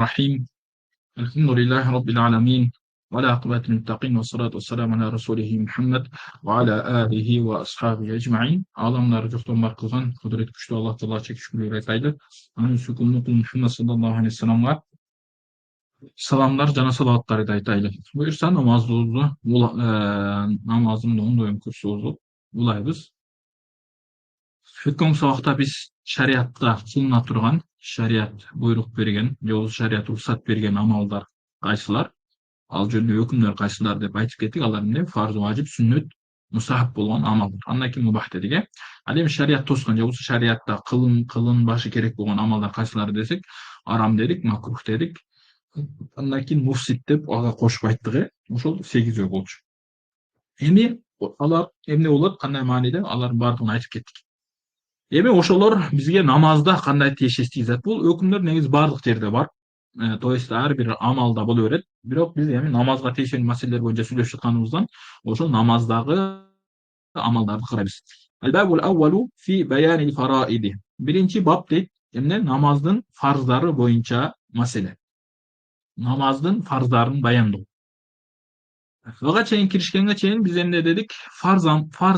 الرحيم الحمد لله رب العالمين ولا عقبة للمتقين والصلاة والسلام على رسوله محمد وعلى آله وأصحابه أجمعين. Адамдар жоқтан бар қылған құдірет күшті Аллах Тағала шүкірлер айтайды. Оның сүкімі құл Мұхаммад саллаллаху алейхи вассаламға саламдар жана салауаттарды айтайлы. Бұйырса намазымды оңдойын көрсөзіп улайбыз. Өткен сабақта біз шариатта кылына турган, шариат буйрук берген, же шариат уруксат берген амалдар кайсылар, ал жөнүндө өкүмдөр кайсылар деп айтып кеттик. Алар эмне? Фарз, важип, сүннөт, мустахаб болгон амалдар. Андан кийин мубах дедик, э? Ал эми шариат тоскон, же шариатта кылынбашы керек болгон амалдар кайсылар десек, арам дедик, макрух дедик. Андан кийин муфсид деп ага кошуп айттык, э? Ошол 8 болчу. Эми алар эмне болот, кандай мааниде? Алар бардыгын айтып кеттик. Эми ошолор бизге намазда кандай тиешеси зат? Бул өкүмдөр негизи бардык жерде бар. То есть ар бир амалда боло берет. Бирок биз эми намазга тиешелүү маселелер боюнча сүйлөшүп атканыбыздан ошол намаздагы амалдарды карайбыз. Al-babul awwalu fi bayanil faraidi. Birinchi bab дейт, эмне? Намаздын фарздары боюнча маселе. Намаздын фарздарын баяндоо. Ага чейин киришкенге чейин биз эмне дедик? Фарз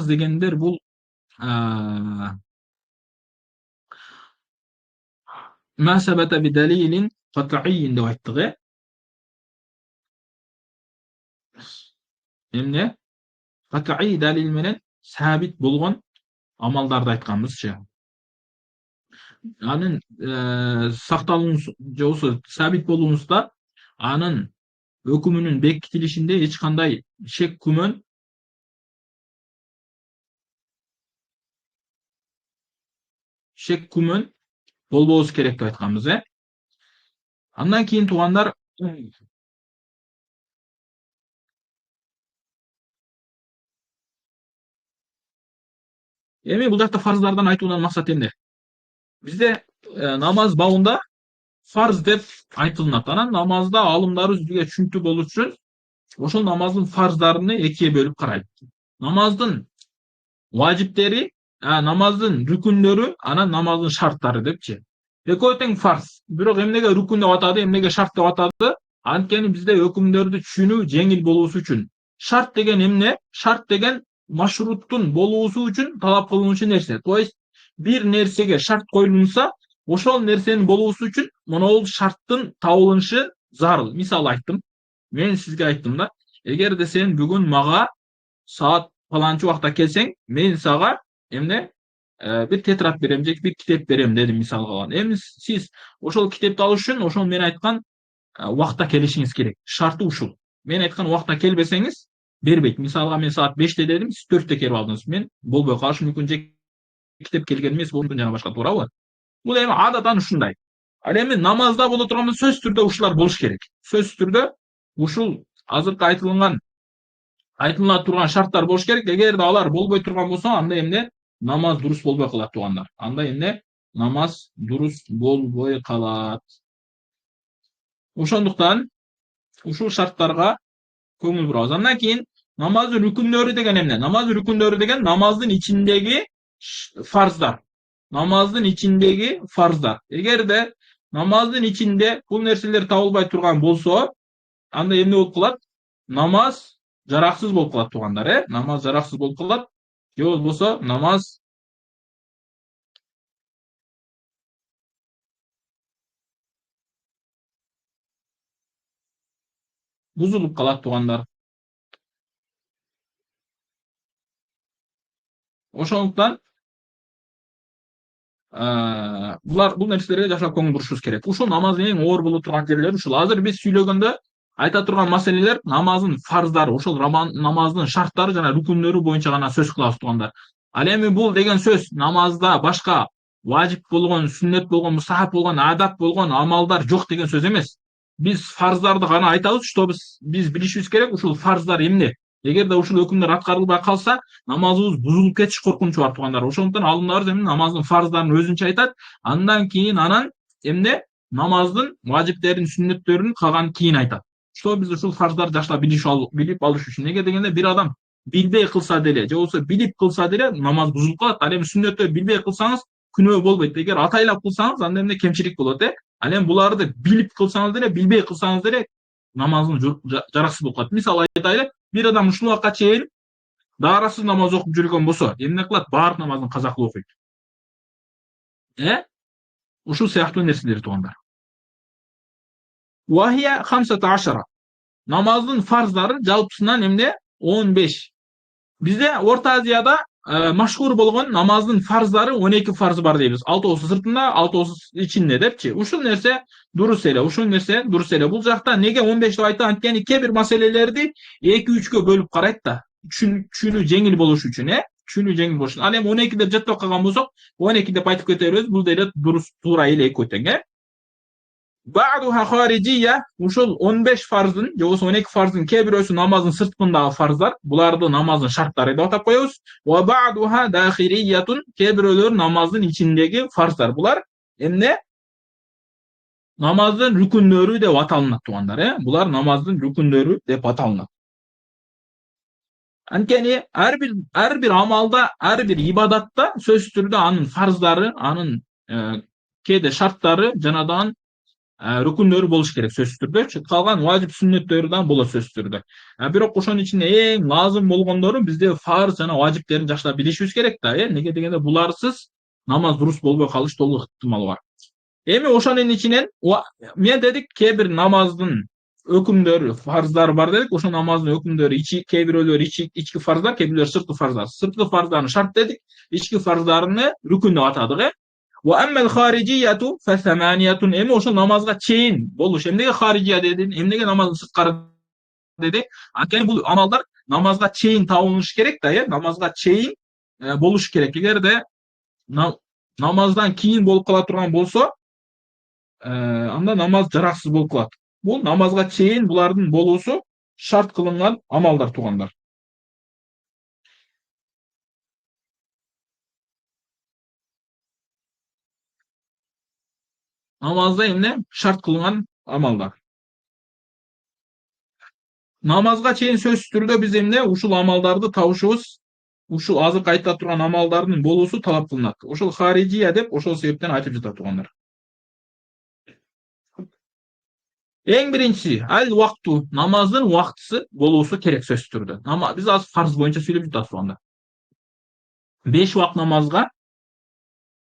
дегендер бул ما ثبت بدليل قطعي деп айттык, э? Эмне? Qat'i dalil менен сабит болгон амалдарды айтканбызчы. Анын сакталуусу же болсо сабит болуусунда анын өкүмүнүн бекитилишинде эч кандай шек күмөн болбоосу керек деп айтканбыз, э? Андан кийин туугандар эми бул жакта фарздардан айтуудан максат эмне? Бизде намаз бабында фарз деп айтылат. Анан намазда алымдарыбыз бизге түшүнүктүү болуш үчүн ошол намаздын фарздарын экиге бөлүп карайт. Намаздын важиптери, намаздын рүкүндөрү, анан намаздын шарттары депчи. Экөө тең фарз. Бирок эмнеге рүкүн деп атады, эмнеге шарт деп атады? Анткени бизде өкүмдөрдү түшүнүү жеңил болуусу үчүн. Шарт деген эмне? Шарт деген машруттун болуусу үчүн талап кылынуучу нерсе. То есть бир нерсеге шарт коюлунса, ошол нерсенин болуусу үчүн монол шарттын табылышы зарыл. Мисал айттым. Мен сизге айттым да, эгерде сен бүгүн мага саат фаланчы убакта келсең, мен сага эмне? Bir tetrad берем, же bir китеп берем дедим мисалга алган. Эми сиз ошол китепти алыш үчүн ошол мен айткан убакта келишиңиз керек. Шарты ушул. Мен айткан убакта келбесеңиз бербейт. Мисалга мен саат 5-те дедим, сиз 4-те келип алдыңыз. Мен болбой калышы мүмкүн, же китеп келген эмес, болуп жана башка, туурабы? Бул эми адатан ушундай. Ал эми намазда боло турган сөзсүз түрдө ушулар болуш керек. Сөзсүз түрдө ушул азыркы айтылына турган шарттар болуш керек. Эгерде алар болбой турган болсо, анда эмне? Намаз дурус болбой калат, туугандар. Анда эмне? Намаз дурус болбой калат. Ошондуктан ушул шарттарга көңүл бурабыз. Андан кийин намаздын рүкүндөрү деген эмне? Намаздын рүкүндөрү деген намаздын ичиндеги фарздар. Намаздын ичиндеги фарздар. Эгерде намаздын ичинде бул нерселер табылбай турган болсо, анда эмне болуп калат? Намаз жараксыз болуп калат, туугандар, э? Намаз жараксыз болуп калат. Же болбосо намаз бузулуп калат, туугандар. Ошондуктан бул нерселерге жакшылап көңүл бурушубуз керек. Ушул намаздын эң оор боло турган жерлери ушул. Азыр биз сүйлөгөндө айта турган маселелер намаздын фарздары, ошол намаздын шарттары жана рүкүндөрү боюнча гана сөз кылабыз, туугандар. Ал эми бул деген сөз намазда башка важип болгон, сүннөт болгон, мустахаб болгон, адат болгон амалдар жок деген сөз эмес. Биз фарздарды гана айтабыз, что биз билишибиз керек ушул фарздар эмне. Эгерде ушул өкүмдөр аткарылбай калса, намазыбыз бузулуп кетиш коркунучу бар, туугандар. Ошондуктан алымдарыбыз эмне? Намаздын фарздарын өзүнчө айтат. Андан кийин эмне? Намаздын важиптерин, сүннөттөрүн калган кийин айтат. Что биз ушул фарздарды жакшылап билип алыш үчүн. Неге дегенде бир адам билбей кылса деле, же болбосо билип кылса деле намаз бузулуп калат. Ал эми сүннөттө билбей кылсаңыз күнөө болбойт. Эгер атайлап кылсаңыз, анда эмне? Кемчилик болот, э? Ал эми буларды билип кылсаңыз деле, билбей кылсаңыз деле намазың жараксыз болуп калат. Мисалы айтайлы, бир адам ушул убакка чейин даарасыз намаз окуп жүргөн болсо, эмне кылат? Баардык намазын каза кылып окуйт. Ушул сыяктуу нерселер туугандар. Вахия хамсата ашара. Намаздын фарздары жалпысынан эмне? 15. Бизде Орта Азияда машгуур болгон намаздын фарздары 12 фарз бар дейбиз. 6 сыртында, 6 ичинде депчи. Ушул нерсе дурус эле. Бул жакта неге 15 деп айтам? Анткени кээ бир маселелерди 2-3кө бөлүп карайт да. Түшүнүү жеңил болуш үчүн, түшүнүү жеңил болуш үчүн. Ал эми 12 деп жаттап калган болсок, 12 деп айтып кете беребиз. Бул деле дурус, туура эле экөө тең, Ba'duha hariciyye, ушул 15 фарздын, же болбосо 12 фарздын кээ бирөөсү намаздын сырткындагы фарздар, буларды намаздын шарттары деп атап коебуз. Wa ba'duha dakhiriyyatun, кээ бирөөлөрү намаздын ичиндеги фарздар. Булар эмне? Намаздын рүкүндөрү деп аталынат туугандар, Булар намаздын рүкүндөрү деп аталынат. Анткени ар бир амалда, ар бир ибадатта сөзсүз түрдө анын фарздары, анын кээде шарттары жанадан рүкүндөрү болуш керек сөзсүз түрдө. Калган важип сүннөттөрү да болот сөзсүз түрдө. Бирок ошонун ичинде эң лазым болгондору бизде фарз жана важиптерин жакшылап билишибиз керек да, Неге дегенде буларсыз намаз дурус болбой калыш толук ыктымал бар. Эми ошонун ичинен мен дедик кээ бир намаздын өкүмдөрү, фарздары бар дедик. Ошол намаздын өкүмдөрү кээ бирөөлөрү ички фарздар, кээ бирөөлөрү сырткы фарздар. Сырткы фарздарын шарт дедик, ички фарздарыны рүкүн деп атадык, Wa emmel hariciyatu fe semaniyatun. Emi ошо намазга чейин болуш. Эмнеге харижия дедим? Эмнеге намаздын сырткары деди? Анткени бул амалдар намазга чейин табылышы керек да, Намазга чейин болуш керек. Эгерде намаздан кийин болуп кала турган болсо, анда намаз жараксыз болуп калат. Бул намазга чейин булардын болуусу шарт кылынган амалдар туугандар. Намазда эмне? Шарт кылынган амалдар. Намазга чейин сөзсүз түрдө биз эмне? Ушул амалдарды табышыбыз, ушул азыркы айтып турган амалдардын болуусу талап кылынат. Ошол харижия деп ошол себептен айтып жатат туугандар. Эң биринчиси, ал вакту, намаздын убактысы болуусу керек сөзсүз түрдө. Биз азыр фарз боюнча сүйлөп жатабыз турганда. 5 вакыт намазга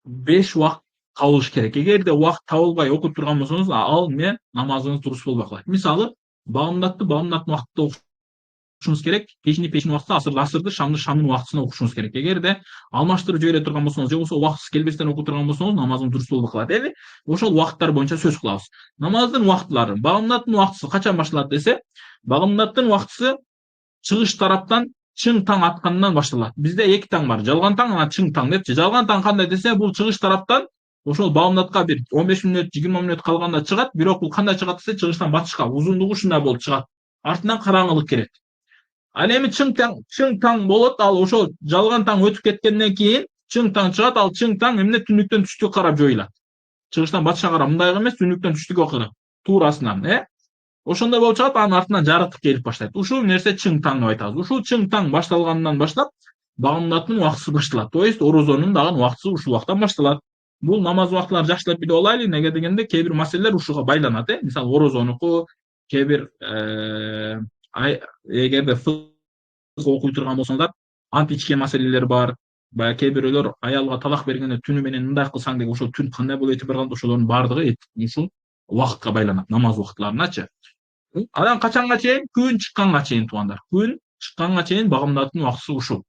5 вакыт табылыш керек. Эгерде вакыт табылбай окуп турган болсоңуз, ал менен намазыңыз дурус болбой калат. Мисалы, багымдаттын убактында окушуңуз керек, пешини убактысында, асырды, шамдын убактысында окушуңуз керек. Эгерде алмаштырып жибере турган болсоңуз, же болбосо убактысы келбестен окуп турган болсоңуз, намазыңыз дурус болбой калат. Ошол убакыттар боюнча сөз кылабыз. Намаздын убактылары, багымдаттын убактысы качан башталат десе, багымдаттын убактысы чыгыш тараптан чың таң аткандан башталат. Бизде 2 таң бар, жалган таң, анан чың таң депчи. Жалган таң кандай десе, бул чыгыш тараптан ошол багымдатка бир 15 мүнөт, 20 мүнөт калганда чыгат, бирок бул кандай чыгат десе, чыгыштан батышка, узундугу ушундай болуп чыгат. Артынан караңгылык келет. Ал эми чың таң болот, ал ошол жалган таң өтүп кеткенден кийин чың таң чыгат, ал чың таң эмне? Түнүктөн түштүккө карап жоюлат. Чыгыштан батышка карап мындай эмес, түнүктөн түштүккө карап, туурасынан, Ошондой болуп чыгат, анын артынан жарыктык келип баштайт. Ушул нерсе чың таң деп айтабыз. Ушул чың таң башталгандан баштап багымдаттын убактысы башталат. То есть орозонун дагы убактысы ушул убактан башталат. Бул намаз убактыларын жакшылап билип алайлы, неге дегенде кээ бир маселелер ушуга байланат, Мисалы, орозонуку, кээ бир эгерде окуй турган болсоңуздар, ант ичкен маселелер бар. Баягы кээ бирөөлөр аялга талак бергенде түнү менен мындай кылсаң деген, ошол түн кандай болуп этип барган, ошолордун баардыгы ушул убакытка байланат, намаз убактыларыначы. Анан качанга чейин? Күн чыкканга чейин туугандар. Күн чыкканга чейин багымдаттын убактысы ушул.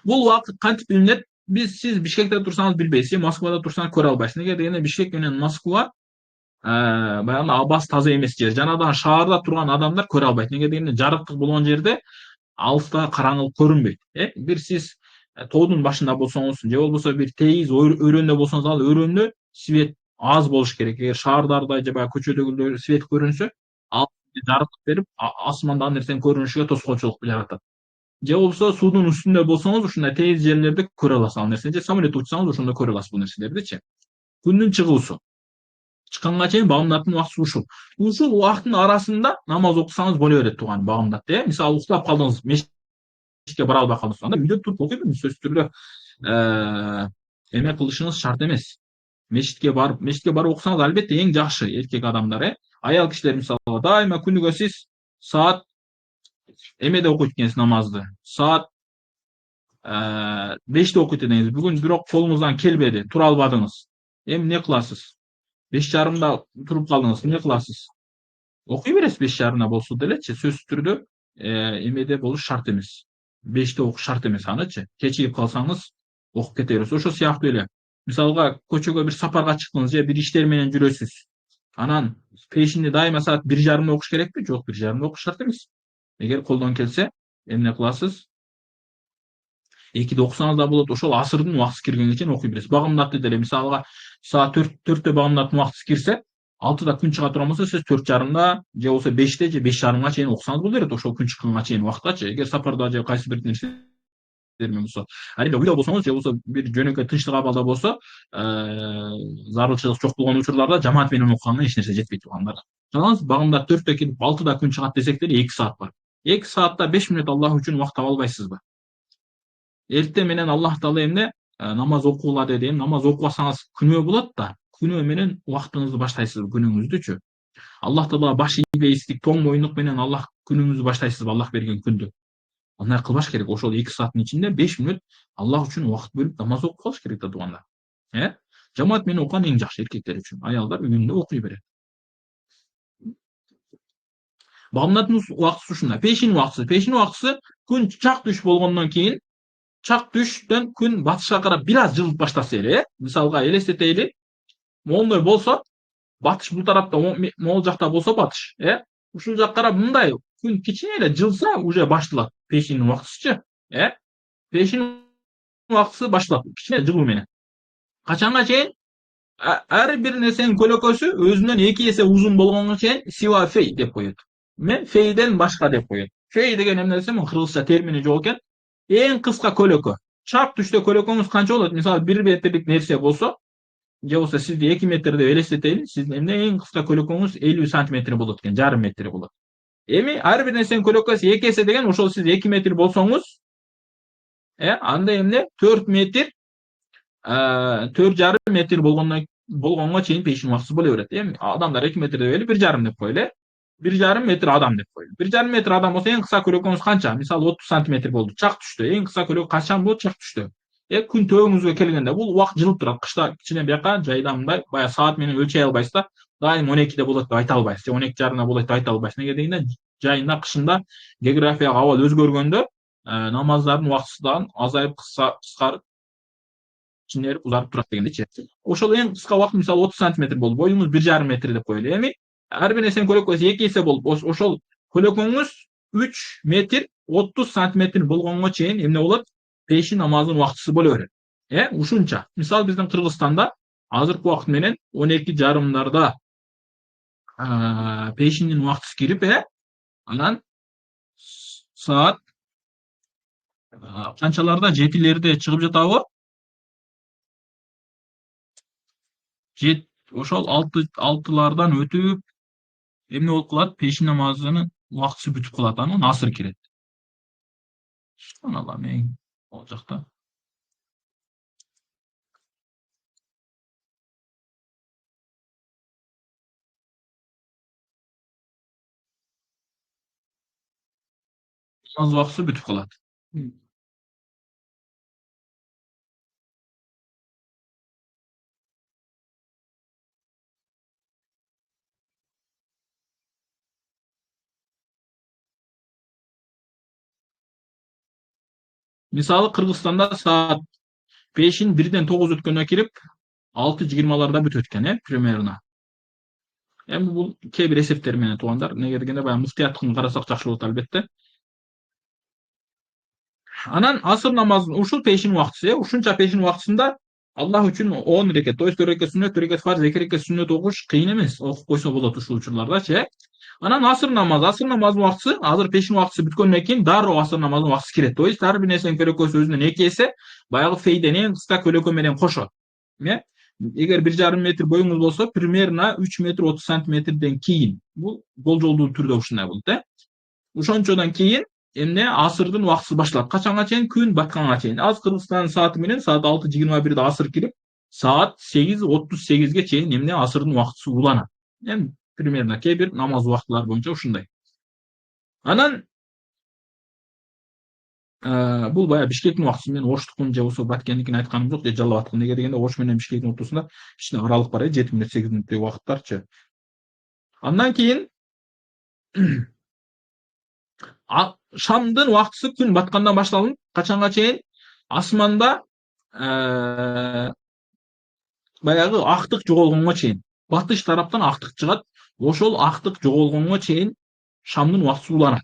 Бул убакыт кантип билинет? Сиз Бишкекте турсаңыз билбейсиз, Москвада турсаңыз көрө албайсыз. Неге дегенде Бишкек менен Москва баягы абасы таза эмес жер. Жанагы шаарда турган адамдар көрө албайт. Неге дегенде жарыктык болгон жерде алыста караңгылык көрүнбөйт. Бир сиз тоодун башында болсоңуз, же болбосо бир тейиз өрөөндө болсоңуз, ал өрөөндө свет аз болуш керек. Эгер шаардарда же баягы көчөдөгүлөр свет көрүнсө, ал жарыктык берип, асманда ан нерсенин көрүнүшүгө тоскоолчулук жаратат. Же болбосо суудун үстүндө болсоңуз, ушундай тейиз жерлерде көрө аласыз ал нерсени. Же самолет учсаңыз, ошондо көрө аласыз бул нерселердичи. Күндүн чыгуусу. Чыкканга чейин багымдаттын убактысы ушул. Ушул убакыттын арасында намаз окусаңыз боло берет тууган багымдат, Мисалы, уктап калдыңыз, мешитке бара албай калдыңыз, анда үйдө туруп окуй бериңиз, сөзсүз түрдө эме кылышыңыз шарт эмес. мешітке барып окусаңыз албетте эң жакшы эркек адамдар, аял кишилер мисалы дайыма күнүгө сиз саат эмеде окуйт экенсиз намазды. Саат 5'te okuyt ediniz. Bugün birok kolunuzdan kelbedi, tura almadınız. Ne kılasız? 5:30'da turup kaldınız. Ne kılasız? Okuy beresiz 5:30'da bolsa deleçi. Söz türdü emede boluş şart emes. 5'te okuş şart emes anıçı. Keçigip kalsanız okup kete beresiz. Oşo siyahtı öyle. Misalga koçoga bir saparga çıktınız ya bir işler menen жүрөсүз. Anan peşinde daima saat 1:30'da okuş gerek mi? Yok 1:30'da okuş şart emes. Eğer koldan kelse emne kılasız? 2'de okusanız болот, ошол асырдын убактысы киргенге чейин окуй бересиз. Багымдатты деле мисалга саат 4'te багымдаттын убактысы кирсе, 6'da күн чыга турган болсо, сиз 4:30'da же болбосо 5'te же 5:30'га чейин окусаңыз болот берет, ошол күн чыкканга чейин убактачы. Эгер сапарда же кайсы бир нерсе болсо, арийне уйда болсоңуз же болбосо бир жөнөкөй тынчтык абалда болсо, зарылчылык жок болгон учурларда жамаат менен окуганга эч нерсе жетпей тургандар. Жалаңыз багымдат 4'te кирип 6'da күн чыгат десек деле 2 саат бар. 2 саатта 5 мүнөт Аллах үчүн убакыт таба албайсызбы? Эрте менен Аллах Таала эмне намаз окугула деди. Намаз окубасаңыз күнөө болот да, күнөө менен убактыңызды баштайсыз күнүңүздүчү. Аллах Таала баш ийбейсиздик, тоң моюндук менен Аллах күнүңүздү баштайсыз, Аллах берген күндү. Андай кылбаш керек. Ошол 2 сааттын ичинде 5 мүнөт Аллах үчүн убакыт бөлүп намаз окуп калыш керек да туугандар. Жамаат менен окуган эң жакшы эркектер үчүн. Аялдар үйүндө окуй берет. Багымдаттын убактысы ушундай. Пешин убактысы күн чак түш болгондон кийин чак түштөн күн батышка карап бир аз жылып баштаса эле, мисалга элестетели, моундай болсо, батыш бул тарапта, могул жакта болсо батыш, ушул жакка карап мындай күн кичине эле жылса, уже башталат пешиндин убактысычы, пешиндин убактысы башталат кичине жылуу менен. Качанга чейин ар бир нерсенин көлөкөсү өзүнөн 2 эсе узун болгонго чейин сива фей деп коет. Фейден башка деп коет. Фей деген эмне десем, кыргызча термини жок экен. Эң кыска көлөкө. Чак түштө көлөкөңүз канча болот? Мисалы 1 метрлик нерсе болсо, же болсо сизди 2 метр деп элестетели, сиздин эмне эң кыска көлөкөңүз 50 сантиметр болот экен, жарым метр болот. Эми ар бир нерсенин көлөкөсү 2 эсе деген, ошол сиз 2 метр болсоңуз, анда эмне 4 метр, 4,5 метр болгонго чейин пешин убактысы боло берет. Эми адамдар 2 метр деп эле 1,5 деп коелу. 1,5 метр адам деп коелу. 1,5 метр адам болсо эң кыска көлөкөңүз канча? Мисалы 30 сантиметр болду. Чак түштө эң кыска көлөкө качан болот? Чак түштө. Күн төбөңүзгө келгенде бул убакыт жылып турат. Кышта кичине бияка жайда мындай бая саат менен өлчөй албайсыз да. Дайым 12'de болот деп айта албайсыз. 12:30'da болот деп айта албайсыз. Неге дегенде жайында кышында географиялык абал өзгөргөндө намаздардын убактысы дагы азайып кыскарып чынерip узарып турат дегендечи. Ошол эң кыска убакыт мисалы 30 сантиметр болду. Боюңуз 1,5 метр деп коелу. Эми ар бир нерсенин көлөкөсү 2 эсе болуп, ошол көлөкөңүз 3 метр 30 сантиметр болгонго чейин эмне болот? Пешин намазынын убактысы боло берет. Ушунча. Мисалы биздин Кыргызстанда азыркы убакыт менен 12:30 пешиндин убактысы кирип, анан саат канчаларда 7'лерде чыгып жатабы? Ошол 6'lardan өтүп эмне болуп калат? Пешин намазынын убактысы бүтүп калат. Анан асыр кирет. Субханалла, мен ол жакта. Намаз убактысы бүтүп калат. Мисалы Кыргызстанда саат пешин 1'den 9 өткөндө кирип 6:20'larda бүтөт экен, примерно. Эми бул кээ бир эсептер менен туугандар, неге дегенде баягы муфтияттыкын карасак жакшы болот албетте. Анан асыр намазын ушул пешин убактысы, ушунча пешин убактысында Аллах үчүн 10 рекет, то есть 4 рекет сүннөт, 4 рекет фарз, 2 рекет сүннөт окуш кыйын эмес, окуп койсо болот ушул учурлардачы. Анан асыр намазынын убактысы, азыр пешин убактысы бүткөндөн кийин дароо асыр намазынын убактысы кирет. То есть ар бир нерсенин көлөкөсү өзүнөн 2 эсе баягы фейден эң кыска көлөкө менен кошот. Эгер 1,5 метр боюңуз болсо, примерно 3 метр 30 сантиметрден кийин, бул болжолдуу түрдө ушундай болот, Ошончодон кийин эмне асырдын убактысы башталат. Качанга чейин? Күн батканга чейин. Аз Кыргызстандын сааты менен саат 6:21'de асыр кирип, saat 8:38'ge чейин эмне асырдын убактысы уланат. Эми примерно кээ бир намаз убактылары боюнча ушундай. Анан бул баягы Бишкектин убактысы менен Оштуктун же болбосо Баткендикин айтканым жок, же жалап аткан. Неге дегенде Ош менен Бишкектин ортосунда кичине аралык бар 7 мүнөт 8 мүнөттөй убакыттарчы. Андан кийин Шамдын убактысы күн баткандан башталып, качанга чейин асманда баягы актык жоголгонго чейин, батыш тараптан актык чыгат. Ошол актык жоголгонго чейин Шамдын убактысы уланат.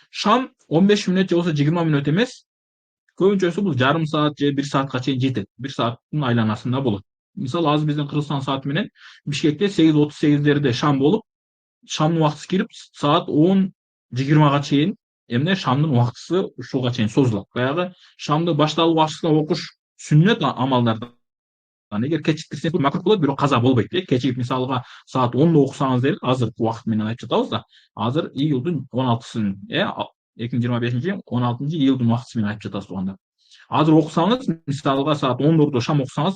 Шам 15 мүнөт же болбосо 20 мүнөт эмес. Көбүнчөсү бул жарым саат же 1 саатка чейин жетет. 1 сааттын айланасында болот. Мисалы азыр биздин Кыргызстан сааты менен Бишкекте 8:38'лерде шам болуп, Шамдын убактысы кирип саат 10:20га чейин эмне Шамдын убактысы ушуга чейин созулат. Баягы Шамды башталуу убактысында окуш сүннөт амалдардан. Эгер кечиктирсеңиз макрух болот, бирок каза болбойт. Кечигип мисалга саат 10'da окусаңыз дейли, азыркы убакыт менен айтып жатабыз да. Азыр июлдун 16-сын, 2025 16-июлдун убактысы менен айтып жатабыз турганда. Азыр окусаңыз, мисалга саат 10'da шам окусаңыз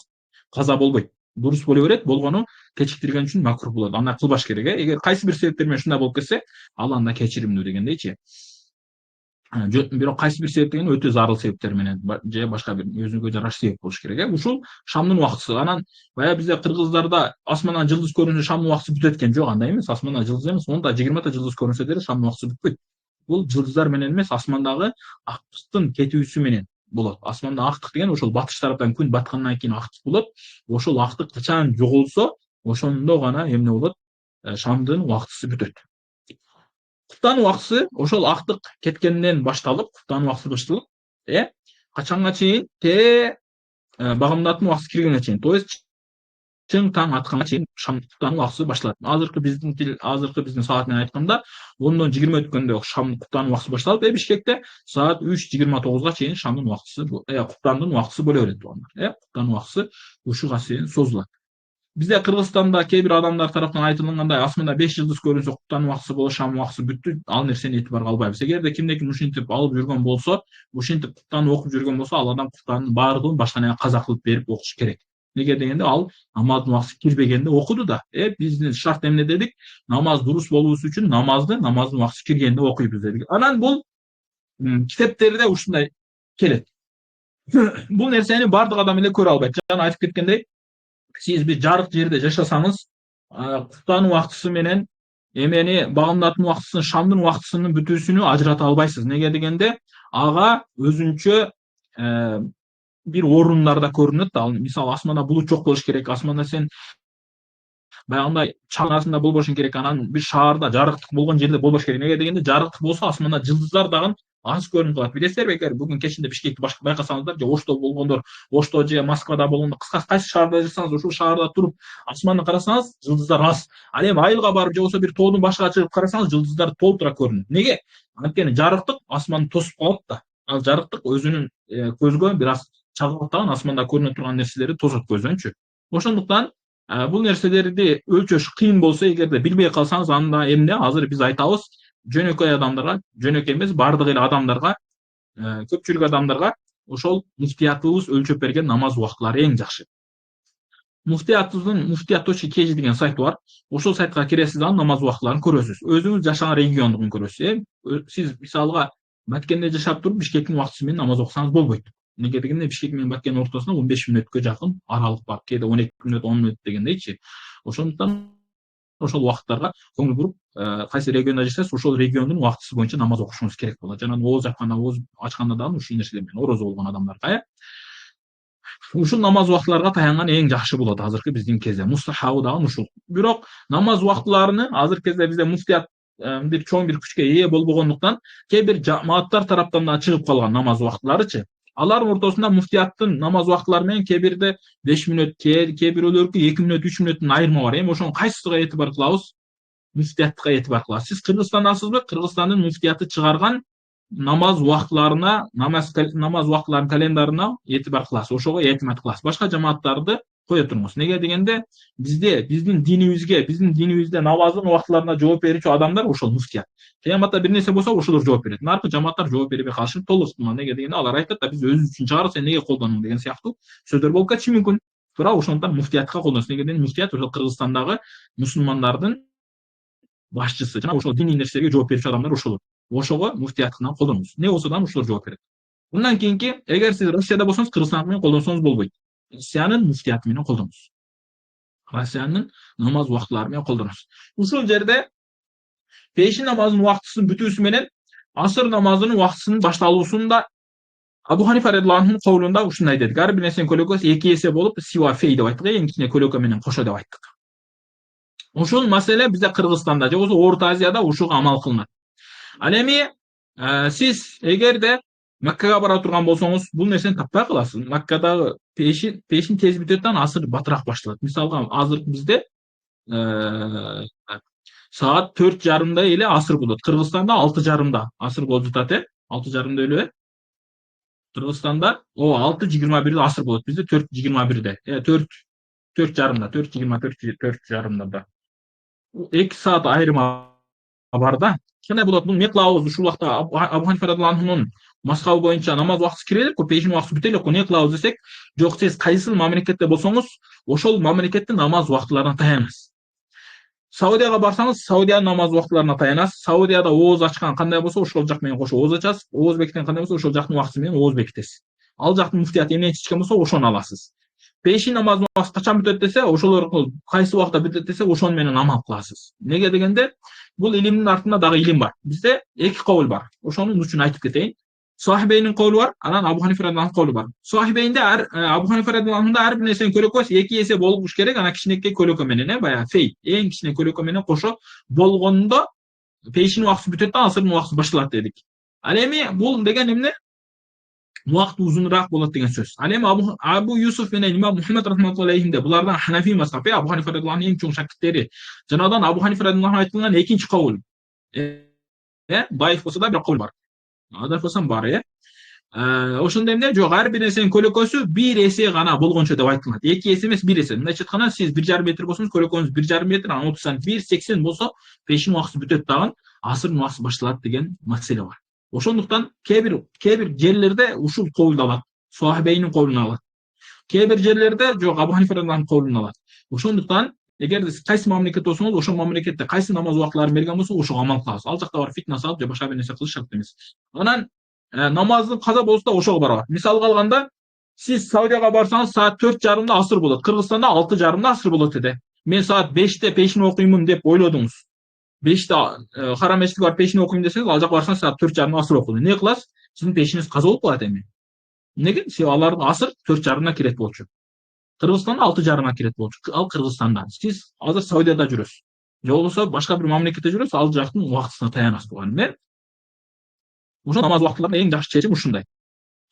каза болбойт. Дурус боло берет, болгону кечиктирген үчүн макрух болот. Аны кылбаш керек. Эгер кайсы бир себептер менен ушундай болуп кетсе, ал анда кечиримдүү дегендейчи. Бирок кайсы бир себеп деген өтө зарыл себептер менен же башка бир өзүнө жараша себеп болуш керек. Ушул Шамдын убактысы. Анан баягы бизде кыргыздарда асмандан жылдыз көрүнсө Шамдын убактысы бүтөт экен. Жок, андай эмес. Асмандан жылдыз эмес, 10-20 жылдыз көрүнсө деле Шамдын убактысы бүтпөйт. Бул жылдыздар менен эмес, асмандагы актыктын кетүүсү менен болот. Асманда актык деген ошол батыш тараптан күн баткандан кийин актык болот. Ошол актык качан жоголсо, ошондо гана эмне болот? Шамдын убактысы бүтөт. Куптан убактысы ошол актык кеткенден башталып, куптан убактысы башталып, качанга чейин багамдаттын убактысы киргенге чейин, то есть чың таң атканга чейин куптан убактысы башталат. Азыркы биздин саат менен айтканда 10:20 өткөндө куптан убактысы башталып, Бишкекте саат 3:29га чейин Шамдын убактысы, куптандын убактысы боло берет тугандар. Куптан убактысы ушуга чейин созулат. Бизде Кыргызстанда кээ бир адамдар тараптан айтылгандай, асманда 5 жылдыз көрүнсө куптан убактысы болот, Шам убактысы бүттү. Ал нерсени этибарга албайбыз. Эгерде кимдеки ушинтип алып жүргөн болсо, ушинтип куптан окуп жүргөн болсо, ал адам куптандын баардыгын баштан аяк каза кылып берип окуш керек. Неге дегенде ал намаздын убактысы кирбегенде окуду да. Биздин шарт эмне дедик? Намаз дурус болуусу үчүн намаздын убактысы киргенде окуйбуз дедик. Анан бул китептерде ушундай келет. Бул нерсени баардык адам эле көрө албайт. Жана айтып кеткендей, сиз бир жарык жерде жашасаңыз, куптан убактысы менен эмени багамдаттын убактысын, Шамдын убактысынын бүтүүсүнү ажырата албайсыз. Неге дегенде, ага өзүнчө бир орундарда көрүнөт да. Мисалы асманда булут жок болуш керек. Асманда сен баягындай чаң арасында болбошуң керек. Анан бир шаарда жарыктык болгон жерде болбош керек. Неге дегенде, жарыктык болсо асманда жылдыздар дагы аз көрүнүп калат. Билесиздерби, эгер бүгүн кечинде Бишкекти байкасаңыздар, же Ошто болгондор, Ошто же Москвада болгондо, кыскасы кайсы шаарда жашасаңыз, ушул шаарда туруп асманды карасаңыз, жылдыздар аз. Ал эми айылга барып же болбосо бир тоодун башыга чыгып карасаңыз, жылдыздар толтура көрүнөт. Неге? Анткени жарыктык асманды тосуп калат да. Ал жарыктык өзүнүн көзгө бир аз чагылтаган, асманда көрүнө турган нерселерди тосот көздөнчү. Ошондуктан бул нерселерди өлчөш кыйын болсо, эгерде билбей калсаңыз, анда эмне азыр биз айтабыз, жөнөкөй адамдарга, жөнөкөй эмес, баардык эле адамдарга, көпчүлүк адамдарга ошол муфтиятыбыз өлчөп берген намаз убактылары эң жакшы. Муфтиятыбыздын muftiyat.kg деген сайты бар. Ошол сайтка киресиз да намаз убактыларын көрөсүз. Өзүңүз жашаган региондугун көрөсүз. Сиз мисалга Баткенде жашап туруп Бишкектин убактысы менен намаз окусаңыз болбойт. Неге дегенде, Бишкек менен Баткендин ортосунда 15 мүнөткө жакын аралык бар. Кээде 12 мүнөт, 10 мүнөт дегендейчи. Ошондуктан ошол убакыттарга көңүл буруп, кайсы региондо жашасаңыз, ошол региондун убактысы боюнча намаз окушуңуз керек болот. Жана ооз жапканда, ооз ачканда дагы ушул нерселер менен, орозо болгон адамдарга ушул намаз убактыларга таянган эң жакшы болот азыркы биздин кезде. Мустахабы дагы ушул. Бирок намаз убактыларыны азыркы кезде бизде муфтият бир чоң бир күчкө ээ болбогондуктан, кээ бир жамааттар тараптан да чыгып калган намаз убактыларычы. Алардын ортосунда муфтияттын намаз убактылары менен кээ бирде 5 мүнөт, кээ бирөөлөргө 2 мүнөт, 3 мүнөттүн айырмы бар. Эми ошонун кайсысына этибар кылабыз? Муфтиятка этибар кылабыз. Сиз Кыргызстандасызбы? Кыргызстандын муфтияты чыгарган намаз убактыларына, намаз убактыларынын календарына этибар кыласыз. Ошого этимат кыласыз. Башка жамааттарды кое туруңуз. Неге дегенде, биздин динибизде намаздын убактыларына жооп берүүчү адамдар ошол муфтият. Кыяматта бир нерсе болсо ошолор жооп берет. Наркы жамааттар жооп бербей калышы толук ыктымал. Неге дегенде, алар айтат да, биз өзүбүз үчүн чыгарып, сен неге колдонуң деген сыяктуу сөздөр болуп кетиши мүмкүн. туура ошондуктан муфтиятка колдоносуз. Негеден муфтият ошол Кыргызстандагы мусулмандардын башчысы жана ошол диний нерселерге жооп берүүчү адамдар ошолор. Ошого муфтияттан колдонобуз. Не болсо да ошолор жооп берет. Мындан кийинки, эгер сиз Россияда болсоңуз, Кыргызстан менен колдонсоңуз болбойт. Россиянын муфтияты менен колдоносуз. Россиянын намаз убактылары менен колдоносуз. Ушул жерде пешин намазынын убактысынын бүтүүсү менен асыр намазынын убактысынын башталуусунда Абу Ханифа радыйаллаху кабылында ушундай дедик. Ар бир нерсенин көлөкөсү 2 эсе болуп, сива фей деп айттык, эң кичине көлөкө менен кошо деп айттык. Ушул маселе бизде Кыргызстанда же болбосо Орто Азияда ушуга амал кылынат. Ал эми сиз эгерде Маккага бара турган болсоңуз, бул нерсени таппай каласыз. Маккадагы пешин тез бүтөт да асыр батыраак башталат. Мисалга азыр бизде саат 4:30 эле асыр болот. Кыргызстанда 6:30 асыр болуп жатат, 6:30 эле. Кыргызстанда 6:21 асыр болот. Бизде 4:21. 4:30, 4:20, 2 саат айырма бар да. Кандай болот? Бул эмне кылабыз? Ушул убакта Абу Ханифа радыйаллахунун мазхабы боюнча намаз убактысы кире элек, пешин убактысы бүтө элек, эмне кылабыз десек, жок, сиз кайсыл мамлекетте болсоңуз, ошол мамлекеттин намаз убактыларына таянасыз. Саудияга барсаңыз, Саудиянын намаз убактыларына таянасыз. Саудияда ооз ачкан кандай болсо, ошол жак менен кошо ооз ачасыз. Ооз бекиткен кандай болсо, ошол жактын убактысы менен ооз бекитесиз. Ал жактын муфтияты эмне чечкен болсо, ошону аласыз. Пешин намазынын убактысы качан бүтөт десе, ошолор кайсы убакта бүтөт десе, ошону менен амал кыласыз. Неге дегенде, бул илимдин артында дагы илим бар. Бизде эки кабыл бар. Ошонун үчүн айтып кетейин. Сахибейнин кабылы бар, анан Абу Ханифа радыйаллаху кабылы бар. Сахибейинде Абу Ханифа радыйаллахунда ар бир нерсенин көлөкөсү 2 эсе болуш керек, ана кичинекей көлөкө менен, баягы фей, эң кичине көлөкө менен кошо болгондо пешин убактысы бүтөт да асырдын убактысы башталат дедик. Ал эми бул деген эмне? Убакыт узунураак болот деген сөз. Ал эми Абу Юсуф менен Имам Мухаммед рахматуллахи булардан Ханафи мазхабы, Абу Ханифа радыйаллахунун эң чоң шакирттери. Жанадан Абу Ханифа радыйаллаху айтылган экинчи кабыл. Дайыф болсо да бир кабыл бар. Адар болсам бар, ошондо эмне? Жок, ар бир нерсенин көлөкөсү 1 эсе гана болгончо деп айтылат. 2 эсе эмес, 1 эсе. Мындайча айтканда, сиз 1,5 метр болсоңуз, көлөкөңүз 1,5 метр, анан 30 сантиметр, 1,80 болсо, пешин убактысы бүтөт дагы, асырдын убактысы башталат деген маселе бар. Ошондуктан кээ бир жерлерде ушул кабылды алат, Сахибейнин кабылын алат. Кээ бир жерлерде жок, Абу Ханифа радыйаллахунун кабылын алат. Ошондуктан эгер сиз кайсы мамлекетте болсоңуз, ошол мамлекетте кайсы намаз убактыларын берген болсо, ошого амал кыласыз. Ал жакта бар фитна салып же башка бир нерсе кылыш шарт эмес. Анан намаздын каза болсо да ошого барабат. Мисалга алганда, сиз Саудияга барсаңыз, саат 4:30 асыр болот. Кыргызстанда 6:30 асыр болот деди. Мен саат 5:00 пешин окуймун деп ойлодуңуз. 5:00 Харам мешитке барып пешин окуйм десеңиз, ал жака барсаңыз саат 4:30 асыр окулду. Эмне кыласыз? Сиздин пешиниңиз каза болуп калат эми. Эмнеге? Себеби алардын асыр 4:30 кирет болчу. Кыргызстанда 6:30 кирет болчу. Ал Кыргызстанда. Сиз азыр Саудияда жүрөсүз. Же болбосо башка бир мамлекетте жүрөсүз, ал жактын убактысына таянасыз туган эмне? Ошо намаз убактыларынын эң жакшы чечими ушундай.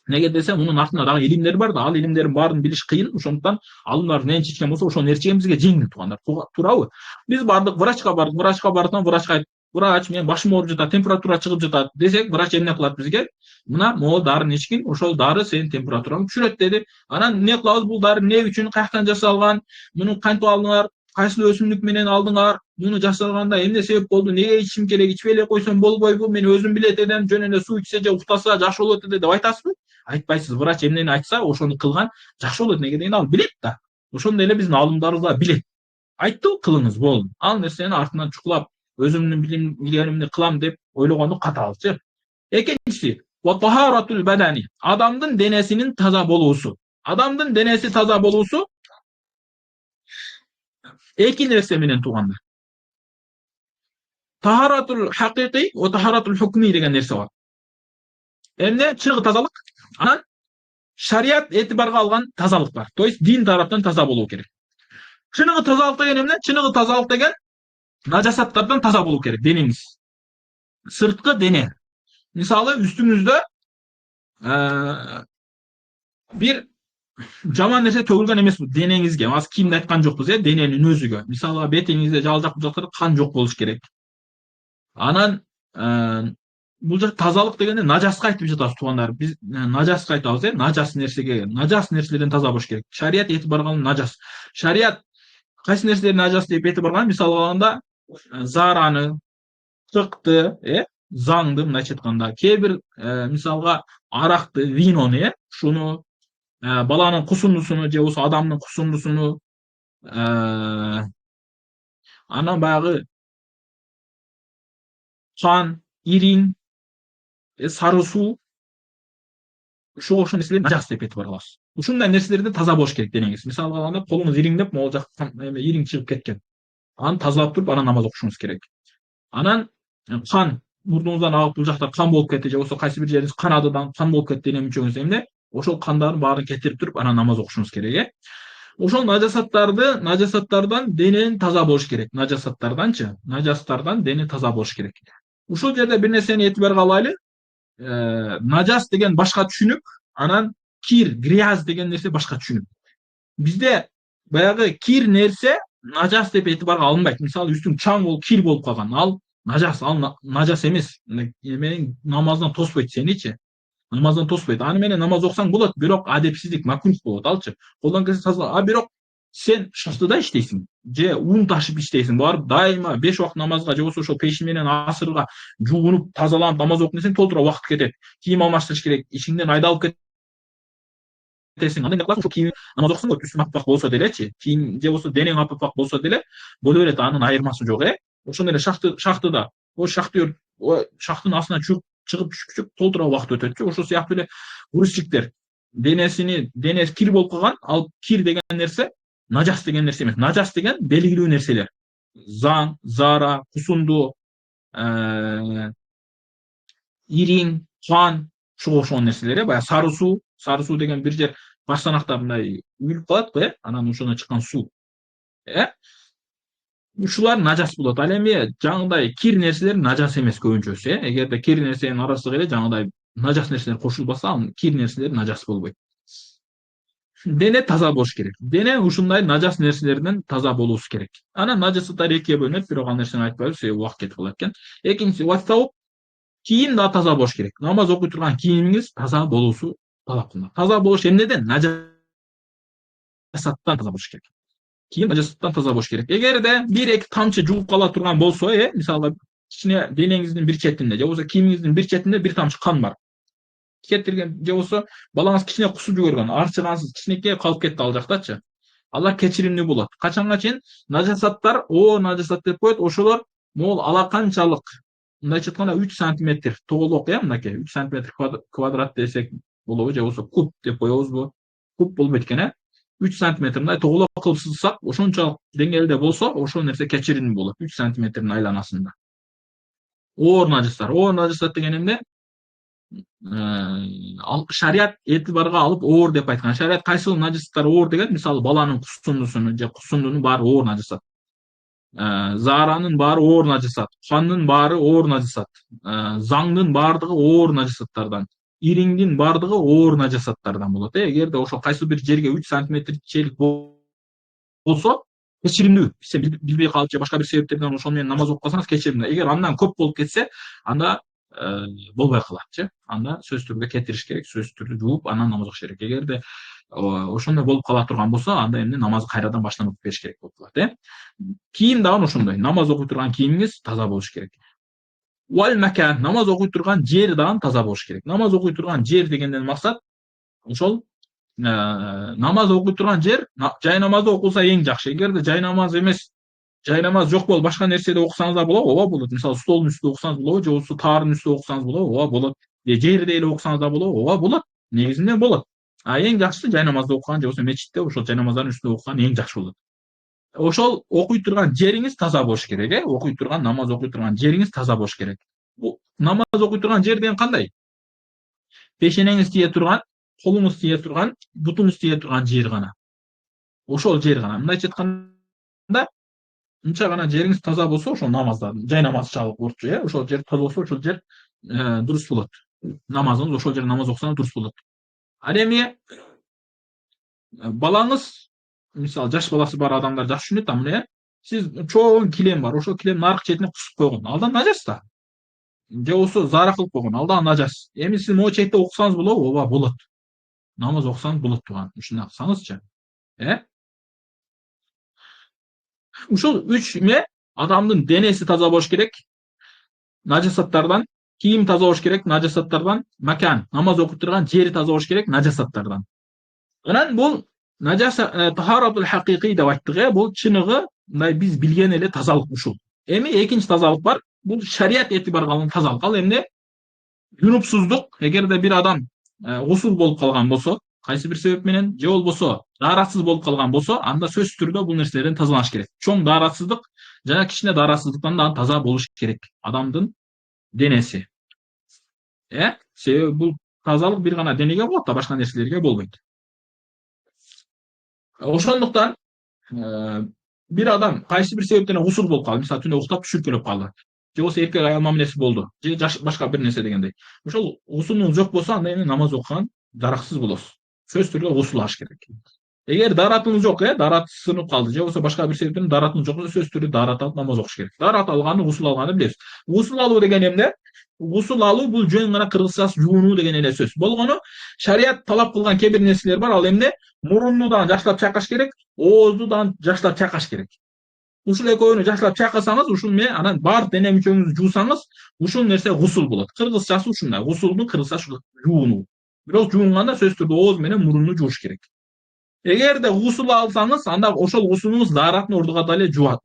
Неге десе, мунун артында дагы илимдер бар да, ал илимдердин баарын билиш кыйын. Ошондуктан алымдар эмнени чечкен болсо, ошону нерчеген бизге жеңил туугандар. Туурабы? Биз бардык, врачка бардык, врачка айтты, врач, мен башым ооруп жатат, температура чыгып жатат десек, врач эмне кылат бизге? Мына могул дарыны ичкин, ошол дары сенин температураңды түшүрөт деди. Анан эмне кылабыз? Бул дары эмне үчүн, каяктан жасалган, муну кантип алдыңар, кайсыл өсүмдүк менен алдыңар, муну жасалганда эмне себеп болду, неге ичишим керек, ичпей эле койсом болбойбу, мен өзүм билет элем, жөн эле суу ичсе же уктаса жакшы болот деп айтасызбы? Айтпайсыз. Врач эмнени айтса, ошону кылган жакшы болот. Неге дегенде ал билет да. Ошондой эле биздин алымдарыбыз да билет. Айтты, кылыңыз болду. Ал нерсени артынан чукулап, өзүмдүн билгенимди кылам деп ойлогонду каталчы. Экинчиси, ва тахаратул бадани. Адамдын денесинин таза болуусу. Адамдын денеси таза болуусу эки нерсе менен туугандар. Тахаратул хакыйкый ва тахаратул хукми деген нерсе бар. Эмне? Чыныгы тазалык, анан шарият этибарга алган тазалык бар. То есть дин тараптан таза болуу керек. Чыныгы тазалык деген эмне? Чыныгы тазалык деген нажасаттардан таза болуу керек денеңиз. Сырткы дене. Мисалы, үстүңүздө бир жаман нерсе төгүлгөн эмес бул денеңизге. Аз кийимди айткан жокпуз, дененин өзүгө. Мисалы, бетиңизде жалжак жактарда кан жок болуш керек. Анан бул жак тазалык дегенде нажаска айтып жатабыз туугандар. Биз нажаска айтабыз, нажас нерсеге, нажас нерселерден таза болуш керек. Шарият этибарга алган нажас. Шарият кайсы нерселерди нажас деп этибарга алган? Мисалы алганда, зараны, тыкты, заңды, мындайча айтканда, кээ бир мисалга аракты, винону, шуну баланын кусундусуну же болбосо адамдын кусундусуну, анан баягы кан, ириң, сары суу, ошол нерселерди нажас деп этип алабыз. Ушундай нерселерден таза болуш керек денеңиз. Мисалга алганда колуңуз ириңдеп, могул жакка ириң чыгып кеткен. Аны тазалап туруп, анан намаз окушуңуз керек. Анан кан мурдуңуздан агып бул жакта кан болуп кетти же болбосо кайсы бир жериңиз канадыдан кан болуп кетти дене мүчөңүздө эмне? Ошол кандардын баарын кетирип туруп, анан намаз окушуңуз керек. Ошол нажасаттардан денен таза болуш керек. Нажастардан дене таза болуш керек. Ушул жерде бир нерсени этибарга алайлы. Нажас деген башка түшүнүк, анан кир, грязь деген нерсе башка түшүнүк. Бизде баягы кир нерсе нажас деп этибарга алынбайт. Мисалы үстүң чаң болуп, кир болуп калган. Ал нажас эмес. Эменин намаздан тоспойт сеничи. Намаздан тоспойт. Аны менен намаз окусаң болот, бирок адепсиздик, макрух болот алчы. Колдон келсе таза. Бирок сен шахтада иштейсиң, же ун ташып иштейсиң. Барып дайыма 5 убакыт намазга же болбосо ошо пеши менен асырга жуунуп, тазаланып намаз окуп десең, толтура убакыт кетет. Кийим алмаштырыш керек, ишиңден айдалып кетесиң. Анда эмне кыласың? Ошо кийим намаз окусаң болот, үстүң аппак болсо делечи. Кийим же болбосо денең аппак болсо деле боло берет, анын айырмасы жок, Ошондой эле шахтыда, шахтер, шахтын астына чыгып түшүп толтура убакыт өтөтчү. Ошол сыяктуу эле грузчиктер денеси кир болуп калган, ал кир деген нерсе нажас деген нерсе эмес. Нажас деген белгилүү нерселер. Заң, зара, кусунду, ириң, кан, ошол нерселер, баягы сары суу деген бир жер баштанакта мындай үйүлүп калат го, анан ошондон чыккан суу. Ушулар нажас болот. Ал эми жаңыдай кир нерселер нажас эмес көбүнчөсү, Эгерде кир нерсенин арасыга эле жаңыдай нажас нерселер кошулбаса, ал кир нерселер нажас болбойт. Дене таза болуш керек. Дене ушундай нажас нерселерден таза болуусу керек. Анан нажасаттар экиге бөлүнөт, бирок ал нерсени айтпайбыз, себеби убакыт кетип калат экен. Экинчиси ваттауп, кийим да таза болуш керек. Намаз окуй турган кийимиңиз таза болуусу талап кылынат. Таза болуш эмнеден? Нажасаттан таза болуш керек. Кийим нажасаттан таза болуш керек. Эгерде 1-2 тамчы жугуп кала турган болсо, мисалы кичине денеңиздин бир четинде же болбосо кийимиңиздин бир четинде бир тамчы кан бар. Кетирген же болбосо балаңыз кичине кусуп жиберген, арчыгансыз кичинекей калып кетти ал жактачы. Алар кечиримдүү болот. Качанга чейин нажасаттар, нажасат деп коет, ошолор могул алаканчалык, мындайча айтканда 3 сантиметр тоголок, мынакей 3 сантиметр квадрат десек болобу, же болбосо куб деп коебузбу? Куб болбойт экен, 3 сантиметр мындай тоголок кылып сызсак, ошончолук деңгээлде болсо, ошол нерсе кечиримдүү болот. 3 сантиметрдин айланасында. Оор нажасат деген эмне? Шариат этибарга алып оор деп айткан. Шариат кайсыл нажасаттар оор деген? Мисалы баланын кусундусунун же кусундунун баары оор нажасат. Зааранын баары оор нажасат. Кандын баары оор нажасат. Заңдын баардыгы оор нажасаттардан. Ириңдин баардыгы оор нажасаттардан болот. Эгерде ошо кайсы бир жерге 3 сантиметр чейлик болсо, кечиримдүү. Сен билбей калып же башка бир себептерден ошол менен намаз окуп калсаңыз кечиримдүү. Эгер андан көп болуп кетсе, анда болбой калатчы. Анда сөзсүз түрдө кетириш керек, сөзсүз түрдө жууп, анан намаз окуш керек. Эгерде ошондой болуп кала турган болсо, анда эмне намазды кайрадан баштан окуп бериш керек болуп калат. Кийим дагы ошондой. Намаз окуй турган кийимиңиз таза болуш керек. Вал макан, намаз окуй турган жер дагы таза болуш керек. Намаз окуй турган жер дегенден максат ошол намаз окуй турган жер, жай намазда окулса эң жакшы. Эгерде жай намаз жок болуп башка нерседе окусаңыз да болобу? Болот. Мисалы столдун үстүндө окусаңыз болобу, же болбосо таардын үстүндө окусаңыз болобу? Болот. Жерде эле окусаңыз да болобу? Болот. Негизинен болот. Эң жакшысы жай намазда окуган же болбосо мечитте ошол жай намаздардын үстүндө окуган эң жакшы болот. Ошол окуй турган жериңиз таза болуш керек, Окуй турган, намаз окуй турган жериңиз таза болуш керек. Намаз окуй турган жер деген кандай? Пешенеңиз тие турган, колуңуз тие турган, бутуңуз тие турган жер гана. Ошол жер гана. Мындайча айтканда, мынча гана жериңиз таза болсо, ошол намазда, жай намазчалык орчу, ошол жер таза болсо, ошол жер дурус болот. Намазыңыз ошол жерде намаз окусаңыз дурус болот. Ал эми балаңыз, мисалы жаш баласы бар адамдар жакшы түшүнөт, мына сиз чоң килем бар, ошол килемдин аркы четине кусуп койгон. Ал да нажас да. Же болбосо зара кылып койгон, ал да нажас. Эми сиз могу четте окусаңыз болобу? Болот. Намаз окусаңыз болот турган. Ушундай кылсаңызчы. Ушул 3 адамдын денеси таза болуш керек, нажасаттардан, кийим таза болуш керек, нажасаттардан, макан, намаз окуп турган жери таза болуш керек, нажасаттардан. Анан бул тахаратул хакыйкый деп айттык. Бул чыныгы мындай биз билген эле тазалык ушул. Эми экинчи тазалык бар. Бул шарият этибарга алынган тазалык. Ал эмне? Юнупсуздук. Эгерде бир адам гусул болуп калган болсо, кайсы бир себеп менен же болбосо дааратсыз болуп калган болсо, анда сөзсүз түрдө бул нерселерден тазаланыш керек. Чоң дааратсыздык жана кичине дааратсыздыктан да таза болуш керек адамдын денеси. Себеби бул тазалык бир гана денеге болот да, башка нерселерге болбойт. Ошондуктан бир адам кайсы бир себептен гусул болуп калды, мисалы түнү уктап түшүрүп калды, же болбосо эркек аял мамилеси болду, же башка бир нерсе дегендей. Ошол гусулуңуз жок болсо, анда эми намаз окуган дараксыз болосуз. Сөзсүз түрдө гусул алыш керек. Эгер дааратыңыз жок, даараты сынып калды, же болбосо башка бир себептен дааратыңыз жок болсо, сөзсүз түрдө даарат алып намаз окуш керек. Даарат алганы, гусул алганы билебиз. Гусул алуу деген эмне? Гусул алуу бул жөн гана кыргызча жуунуу деген эле сөз. Болгону шарият талап кылган кээ бир нерселер бар. Ал эмне? Мурунну дагы жакшылап чайкаш керек, оозду дагы жакшылап чайкаш керек. Ушул экөөнү жакшылап чайкасаңыз, ушул менен анан бар дене мүчөңүздү жуусаңыз, ушул нерсе гусул болот. Кыргызчасы ушундай. Гусулдун кыргызчасы жуунуу. Бирок жуунганда сөзсүз түрдө ооз менен мурунну жууш керек. Эгерде гусул алсаңыз, анда ошол гусулуңуз даараттын ордуга да эле жүрөт.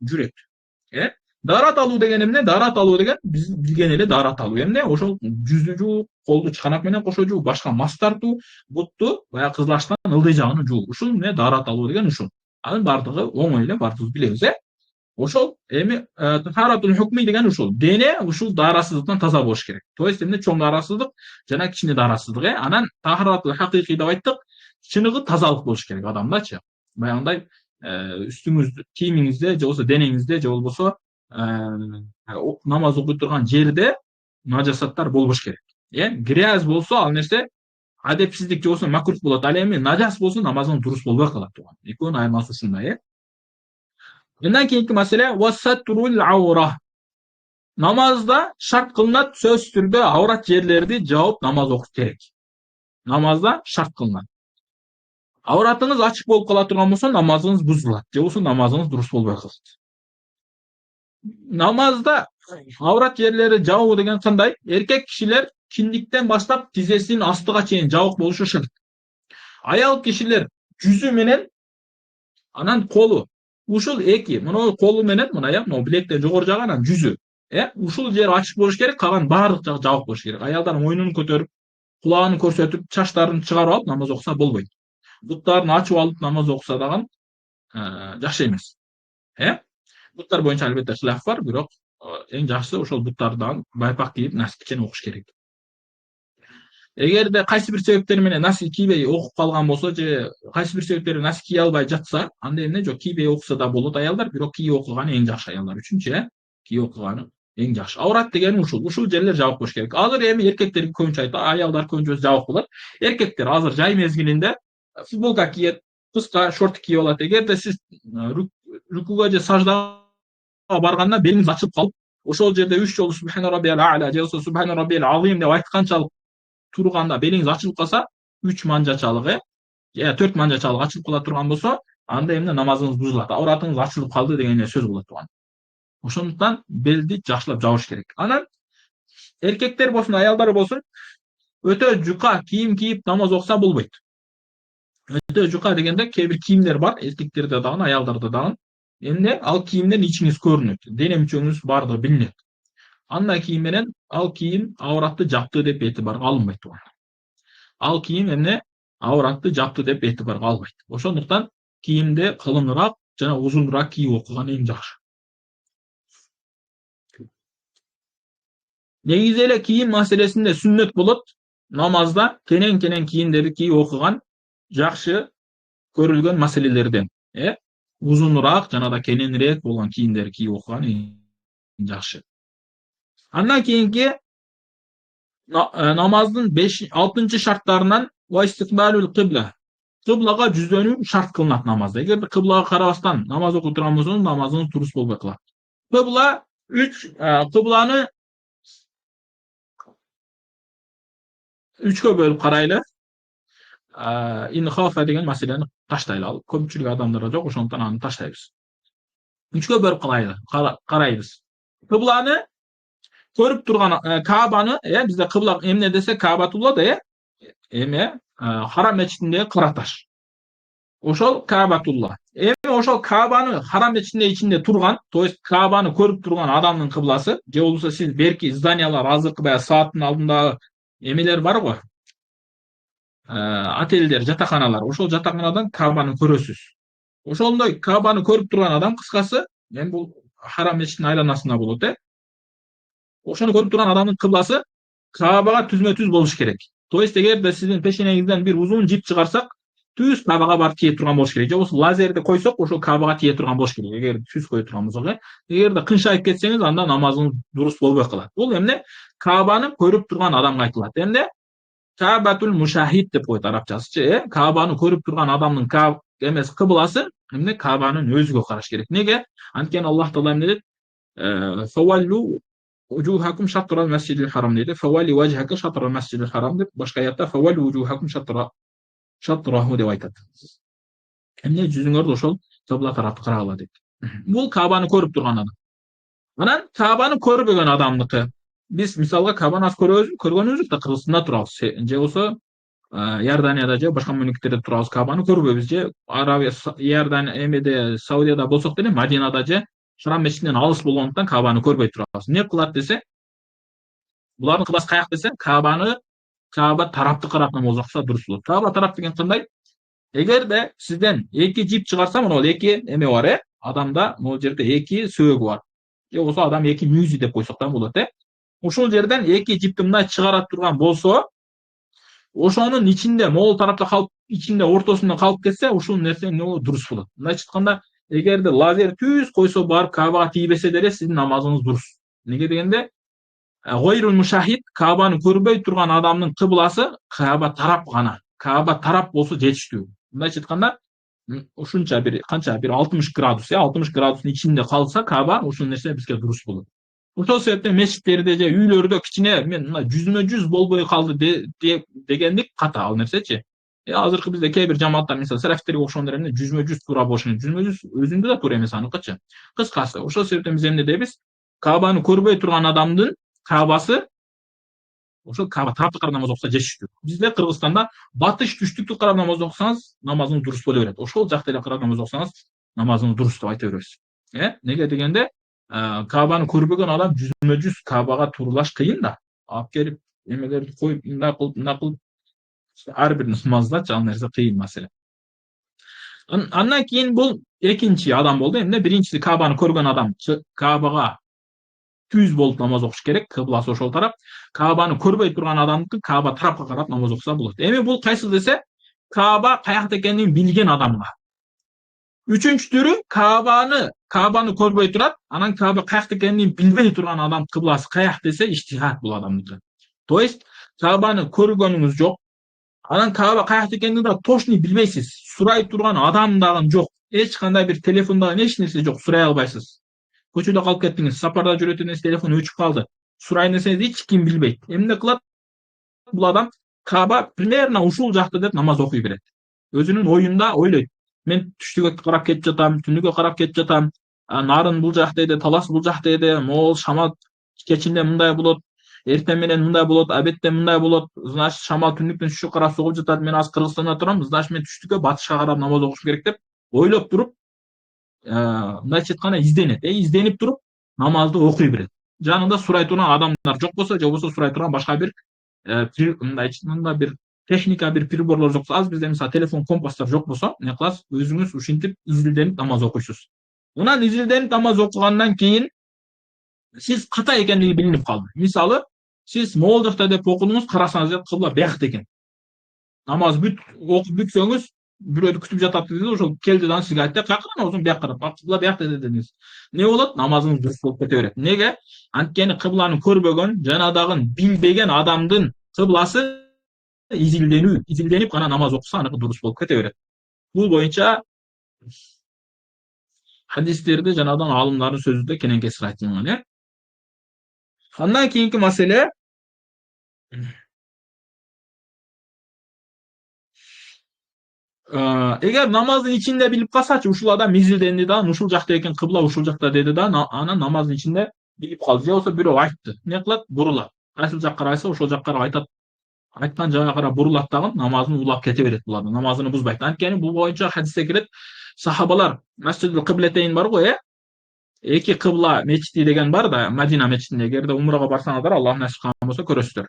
Даарат алуу деген эмне? Даарат алуу деген биз билген эле даарат алуу эмне? Ошол жүздү жуу, колду чыканак менен кошо жуу, башка мас тартуу, бутту баягы кызылаштан ылдый жагын жуу. Ушул эмне даарат алуу деген ушул. Анын бардыгы оңой эле, бардыгыбыз билебиз. Ошол эми тахаратул хукми деген ушул. Дене ушул дааратсыздыктан таза болуш керек. То есть эмне? Чоң дааратсыздык жана кичине дааратсыздык. Анан тахаратул хакыйкый деп айттык. Чыныгы тазалык болуш керек адамдачы. Баягындай үстүңүздө, кийимиңизде, же болбосо денеңизде, же болбосо намаз окуй турган жерде нажасаттар болбош керек. Грязь болсо, ал нерсе адепсиздик же болбосо макрух болот. Ал эми нажас болсо намазың дурус болбой калат. Экөөнүн айырмасы ушундай. Мындан кийинки маселе васатрул аура. Намазда шарт кылынат сөзсүз түрдө аврат жерлерди жаап намаз окуш керек. Намазда шарт кылынат. Авратыңыз ачык болуп кала турган болсо, намазыңыз бузулат, же болбосо намазыңыз дурус болбой калат. Намазда аврат жерлери жабуу деген кандай? Эркек кишилер киндиктен баштап тизесинин астыга чейин жабык болушу шарт. Аял кишилер жүзү менен анан колу. Ушул эки, мына колу менен мына мына билектен жогору жагы анан жүзү. Ушул жери ачык болуш керек, калган баардык жагы жабык болуш керек. Аялдар мойнун көтөрүп, кулагын көрсөтүп, чачтарын чыгарып алып намаз окуса болбойт. Буттарын ачып алып намаз окуса дагы жакшы эмес. Буттар боюнча албетте хилаф бар, бирок эң жакшысы ошол буттардан байпак кийип, насип кийип окуш керек. Эгерде кайсы бир себептер менен насип кийбей окуп калган болсо, же кайсы бир себептер менен насип кие албай жатса, анда эмне? Жок, кийбей окуса да болот аялдар, бирок кийип окуганы эң жакшы аялдар үчүн, кийип окуганы эң жакшы. Аврат дегени ушул. Ушул жерлер жабык болуш керек. Азыр эми эркектер көбүнчө айтат, аялдар көбүнчө жабык болот. Эркектер азыр жай мезгилинде футболка кийет, кыска шорт кийип алат. Эгерде сиз рукуга же саждага барганда белиңиз ачылып калып, ошол жерде 3 жолу субхана раббиял а'ла же болбосо субхана раббиял азим деп айтканчалык турганда белиңиз ачылып калса, 3 манжачалык, 4 манжачалык ачылып кала турган болсо, анда эмне? Намазыңыз бузулат. Авратыңыз ачылып калды деген сөз болот туган. Ошондуктан белди жакшылап жабыш керек. Анан эркектер болсун, аялдар болсун, өтө жука кийим кийип намаз окуса болбойт. Өтө жука дегенде кээ бир кийимдер бар, эркектерде дагы, аялдарда дагы. Эмне? Ал кийимден ичиңиз көрүнөт, дене мүчөңүз бардыгы билинет. Андай кийим менен ал кийим авратты жапты деп этибарга алынбайт туган. Ал кийим эмне? Авратты жапты деп этибарга алынбайт. Ошондуктан кийимди калыңыраак жана узунураак кийип окуган эң жакшы. Негизи эле кийим маселесинде сүннөт болот. Намазда кенен кийимдерди кийип окуган жакшы көрүлгөн маселелерден. Узунураак жана да кененирээк болгон кийимдерди кийип окуган эң жакшы. Андан кийинки намаздын 6 шарттарынан вастикбалул кыбла. Кыблага жүздөнүү шарт кылынат намазда. Эгер кыблага карабастан намаз окуй турган болсоңуз, намазыңыз дурус болбой калат. Кыбла 3 кыбланы 3кө бөлүп карайлы. Инхафа деген маселени таштайлы. Ал көпчүлүк адамдарда жок, ошондуктан аны таштайбыз. 3кө бөлүп карайбыз. Кыбланы көрүп турган Каабаны, бизде кыбла эмне десе Каабатулла да, харам мечитиндеги кара таш. ошол Каабатулла. Эми ошол Каабаны харам ичинде турган, то есть Каабаны көрүп турган адамдын кыбласы, же болбосо сиз берки зданиялар, азыркы баягы сааттын алдындагы эмелер бар го, отелдер, жатаканалар. Ошол жатаканадан Каабаны көрөсүз. Ошондой Каабаны көрүп турган адам, кыскасы, эми бул харам мечиттин айланасында болот, ошону көрүп турган адамдын кыбласы Каабага түзмө түз болуш керек. То есть эгерде сиздин пешенеңизден бир узун жип чыгарсак, түз Каабага барып тие турган болуш керек. Же болбосо лазерди койсок, ошол Каабага тие турган болуш керек. Эгер түз кое турган болсок, эгерде кыншайып кетсеңиз, анда намазыңыз дурус болбой калат. Бул эмне? Каабаны көрүп турган адамга айтылат. Эмне? Каабатул мушахид деп коет арабчасы, Каабаны көрүп турган адамдын эмес кыбласы эмне? Каабанын өзүгө караш керек. Неге? Анткени Аллах Таала эмне дейт? Фаваллу وجوهكم شطر المسجد الحرام deydi. فولي وجهك شطر المسجد الحرام deb, boshqa oyatda فولي وجوهكم شطره deb aytadi. Эмне жүзүңөрдү ошол кыбла тарапты карагыла дейт. Бул Каабаны көрүп турган адам. Анан Каабаны көрбөгөн адамдыкы. Биз мисалга Каабаны аз көргөнүбүз да Кыргызстанда турабыз, же болсо Иорданияда же башка мамлекеттерде турабыз, Каабаны көрбөйбүз, же Арабия, Иордания, эмеде Саудияда болсок деле Мадинада же Шарам мечитинен алыс болгондуктан Каабаны көрбөй турабыз. Не кылат десе, булардын кыбласы каяк десе, Кааба тарапты карап намаз окуса дурус болот. Кааба тарап деген кандай? Эгерде сизден эки жип чыгарса, мына эки эме бар, адамда могул жерде эки сөөгү бар. Же болбосо адам эки мүйүзү деп койсок да болот, Ушул жерден эки жипти мындай чыгара турган болсо, ошонун ичинде, могул тарапта калып, ичинде ортосунда калып кетсе, ушул нерсе дурус болот. Мындайча айтканда, эгерде лазер түз койсо барып Каабага тийбесе деле сиздин намазыңыз дурус. Неге дегенде, гойрул мушахид, Каабаны көрбөй турган адамдын кыбласы Кааба тарап гана. Кааба тарап болсо жетиштүү. Мындайча айтканда, ушунча бир канча, бир 60 градус, 60 градустун ичинде калса Кааба, ушул нерсе бизге дурус болот. Ошол себептен мечиттерде же үйлөрдө кичине мен мына жүзмө жүз болбой калды дегендик ката ал нерсечи. Азыркы бизде кээ бир жамааттар, мисалы сарафиттерге окшогондор эмне жүзмө жүз туура болуш керек. Жүзмө жүз өзүндө да туура эмес аныкычы. Кыскасы, ошол себептен биз эмне дейбиз? Каабаны көрбөй турган адамдын Каабасы ошол Кааба тарапты карап намаз окуса жетиштүү. Бизде Кыргызстанда батыш түштүктү карап намаз окусаңыз, намазыңыз дурус боло берет. Ошол жакты эле карап намаз окусаңыз, намазыңыз дурус деп айта беребиз. Неге дегенде, Каабаны көрбөгөн адам жүзмө жүз Каабага туурулаш кыйын да. Алып келип эмелерди коюп, мындай кылып ар бир намаздачы ал нерсе кыйын маселе. Андан кийин бул экинчи адам болду. Эмне? Биринчиси Каабаны көргөн адам Каабага түз болуп намаз окуш керек, кыбласы ошол тарап. Каабаны көрбөй турган адамдыкы Кааба тарапка карап намаз окуса болот. Эми бул кайсы десе, Кааба каякта экенин билген адамга. Үчүнчү түрү Каабаны көрбөй турат, анан Кааба каякта экенин билбей турган адам кыбласы каяк десе, иштихат бул адамдыкы. То есть Каабаны көргөнүңүз жок, анан Кааба каякта экенин да точно билбейсиз. Сурай турган адам дагы жок. Эч кандай бир телефонда эч нерсе жок, сурай албайсыз. Көчөдө калып кеттиңиз, сапарда жүрөт элеңиз, телефон өчүп калды. Сурайын десеңиз эч ким билбейт. Эмне кылат? Бул адам Кааба примерно ушул жакта деп намаз окуй берет. Өзүнүн оюнда ойлойт. Мен түштүккө карап кетип жатам, түнүгө карап кетип жатам. Нарын бул жакта эде, талас бул жакта эде, могул шамал кечинде мындай болот, эртең менен мындай болот, обедте мындай болот. Значит, шамал түнүктөн түштүккө карап согуп жатат. Мен азыр Кыргызстанда турам, значит мен түштүккө батышка карап намаз окушум керек деп ойлоп туруп, мындайча айтканда изденет. Изденип туруп намазды окуй берет. Жанында сурай турган адамдар жок болсо, же болбосо сурай турган башка бир мындайча айтканда бир техника, бир приборлор жок болсо, аз бизде мисалы телефон, компастар жок болсо, эмне кыласыз? Өзүңүз ушинтип изилденип намаз окуйсуз. Унан изилденип намаз окугандан кийин сиз ката экендиги билинип калды. Мисалы, сиз могул жакта деп окудуңуз, карасаңыз кыбла биякта экен. Намаз окуп бүтсөңүз, бирөөдү күтүп жатат дедиңиз, ошол келди да сизге айтты, каяка намазың биякка карап, кыбла биякта дедиңиз. Не болот? Намазыңыз дурус болуп кете берет. Неге? Анткени кыбланы көрбөгөн, жана дагы билбеген адамдын кыбласы изилденип гана намаз окуса, аныкы дурус болуп кете берет. Бул боюнча хадистерде жанадан алымдардын сөзүндө кененкесир айтылган, Андан кийинки маселе эгер намаздын ичинде билип калсачы, ушул адам изилденди да, ушул жакта экен кыбла, ушул жакта деди да, анан намаздын ичинде билип калды. Же болбосо бирөө айтты. Эмне кылат? Бурулат. Кайсыл жакка карайса, ошол жакка карап айтат. айткан жага карап бурулат дагы намазын улап кете берет булар. Намазын бузбайт. Анткени бул боюнча хадисте келет. Сахабалар Масжидул Кыблетейн барго, эки кыбла мечити деген бар да, Мадина мечитинде. Эгерде умрага барсаңыздар, Аллах насип кылган болсо көрөсүздөр.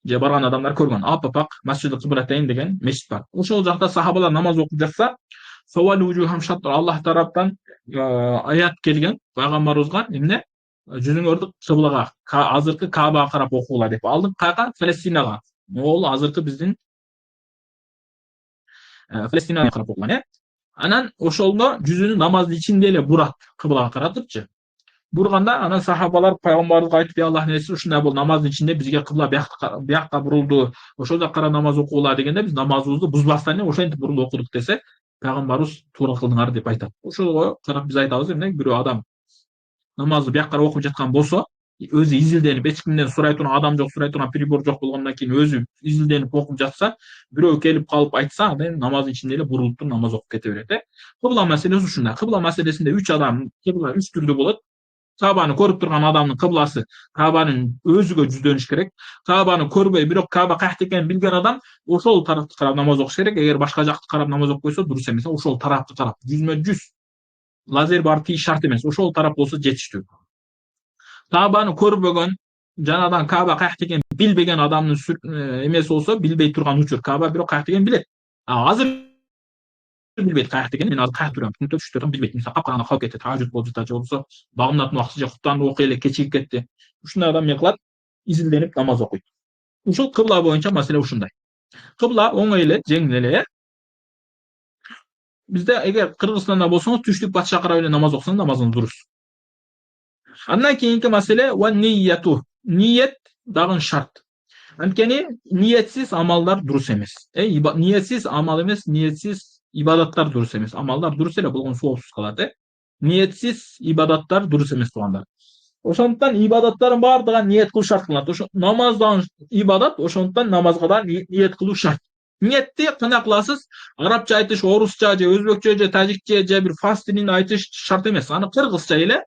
Же барган адамдар көргөн. Апапак Масжидул Кыблетейн деген мечит бар. Ошол жакта сахабалар намаз окуп жатса, Аллах тараптан аят келген, пайгамбарыбызга эмне? Жүзүңөрдү кыблага, азыркы Каабага карап окугула деп. Алдык каяка? Палестинага. Ол азыркы биздин Палестинага карап окуган, Анан ошолдо жүзүнү намаздын ичинде эле бурат, кыблага каратыпчы. Бурганда анан сахабалар пайгамбарыбызга айтып, Аллахтын элчиси, ушундай бул намаздын ичинде бизге кыбла биякка бурулду, ошол жака карап намаз окугула дегенде, биз намазыбызды бузбастан эле ошентип бурулуп окудук десе, пайгамбарыбыз туура кылдыңар деп айтат. Ошого карап биз айтабыз, эмне бирөө адам намазды бияка карап окуп жаткан болсо, өзү изилденип, эч кимден сурай турган адам жок, сурай турган прибор жок болгондон кийин өзү изилденип окуп жатса, бирөө келип калып айтса, анан намаздын ичинде эле бурулуп туруп намаз окуп кете берет. Кыбла маселеси ушундай. Кыбла маселесинде 3 адам, кыбла 3 түрдүү болот. Каабаны көрүп турган адамдын кыбласы Каабанын өзүгө жүздөнүш керек. Каабаны көрбөй, бирок Кааба каякта экенин билген адам ошол тарапты карап намаз окуш керек. Эгер башка жакты карап намаз окуп койсо, дурус эмес. Ошол тарапты карап, жүзмө-жүз лазер барып тийиш шарт эмес. Ошол тарап болсо жетиштүү. Каабаны көрбөгөн, жанадан Кааба каякта экенин билбеген адамдын эмеси болсо, билбей турган учур. Кааба бирок каякта экенин билет. Азыр билбейт каякта экенин. Мен азыр каякта турам, түнтө түштөрдөн билбейт. Мисалы капкараңда калып кетти, тажжуд болуп жатат, же болбосо багымдатын убакыты же куптанды окуй эле кечигип кетти. Ушундай адам эмне кылат? Изилденип намаз окуйт. Ушул кыбла боюнча маселе ушундай. Кыбла оңой эле, жеңил эле. Бизде эгер Кыргызстанда болсоңуз, түштүк батышка карап эле намаз окусоңуз, намазыңыз дурус. Андан кийинки маселе ва нияту. Ниет дагы шарт. Анткени ниетсиз амалдар дурус эмес. Ниетсиз амал эмес, ниетсиз ибадаттар дурус эмес. Амалдар дурус эле, болгон соопсуз калат, Ниетсиз ибадаттар дурус эмес туугандар. Ошондуктан ибадаттардын баардыгына ниет кылуу шарт кылынат. Ошо намаз да ибадат, ошондуктан намазга да ниет кылуу шарт. Ниетти кандай кыласыз? Арабча айтыш, орусча же өзбекче же тажикче же бир фарс тилинде айтыш шарт эмес. Аны кыргызча эле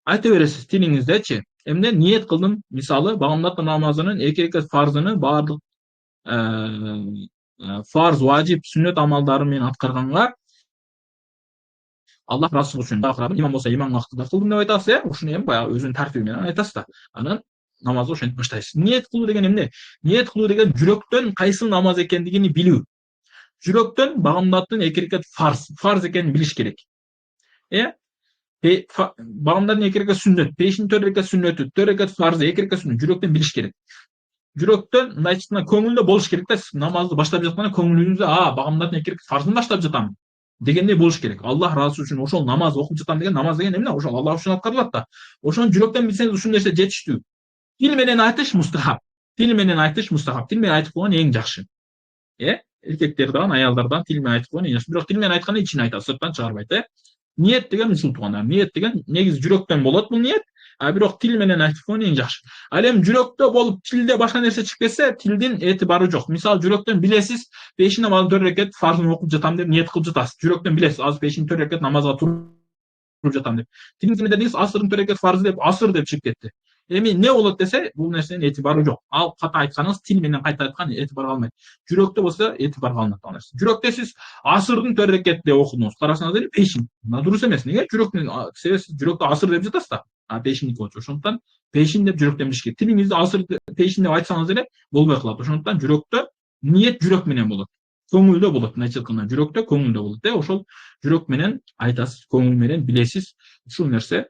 айта бересиз тилиңиздечи. Эмне ниет кылдым? Мисалы, багымдат намазынын 2 рекат фарзыны баардык фарз, важип, сүннөт амалдары менен аткарганга Аллах расул үчүн акырабын. Имам болсо имам вактында кылдым деп айтасыз, Ушуну эми баягы өзүнүн тартиби менен айтасыз да. Анан намазды ошентип баштайсыз. Ниет кылуу деген эмне? Ниет кылуу деген жүрөктөн кайсы намаз экендигини билүү. Жүрөктөн багымдаттын 2 рекат фарз экенин билиш керек. Багымдаттын 2 рекат сүннөт, пештин 4 рекат сүннөтү, 4 рекат фарзы, 2 рекат сүннөт жүрөктөн билиш керек. Жүрөктөн мындайча айтканда көңүлдө болуш керек да, намазды баштап жатканда көңүлүңүздө багымдаттын 2 рекат фарзын баштап жатам дегендей болуш керек. Аллах ыраазы үчүн ошол намаз окуп жатам деген, намаз деген эмне? Ошол Аллах үчүн аткарылат да. Ошону жүрөктөн билсеңиз ушул нерсе жетиштүү. Тил менен айтыш мустахаб. Тил менен айтыш мустахаб. Тил менен айтып койгон эң жакшы. Эркектерден, аялдардан тил менен айтып койгон эң жакшы. Бирок тил менен айтканда ичине айтат, сырттан чыгарбайт, Ниет деген ушул туугандар. Ниет деген негизи жүрөктөн болот бул ниет, бирок тил менен айтып койгон эң жакшы. Ал эми жүрөктө болуп, тилде башка нерсе чыгып кетсе, тилдин этибары жок. Мисалы, жүрөктөн билесиз, пешин намазын 4 рекат фарзын окуп жатам деп ниет кылып жатасыз. Жүрөктөн билесиз, азыр пешин 4 рекат намазга туруп жатам деп. Тилиңиз менен деңиз, асырдын 4 рекат фарзы деп, асыр деп чыгып кетти. Эми эмне болот десе, бул нерсенин этибары жок. Ал ката айтканыңыз тил менен кайта айткан этибар калмайт. Жүрөктө болсо этибар калынат ал нерсе. Жүрөктө сиз асырдын 4 рекат деп окудуңуз. Карасаңыз эле пешин. Мына дурус эмес. Неге? Жүрөктүн себеби жүрөктө асыр деп жатасыз да. Пешиндики болчу. Ошондуктан пешин деп жүрөктөн билиш керек. Тилиңизде асыр пешин деп айтсаңыз эле болбой калат. Ошондуктан жүрөктө ниет жүрөк менен болот. Көңүлдө болот. Мындайча айтканда жүрөктө көңүлдө болот. Ошол жүрөк менен айтасыз, көңүл менен билесиз. Ушул нерсе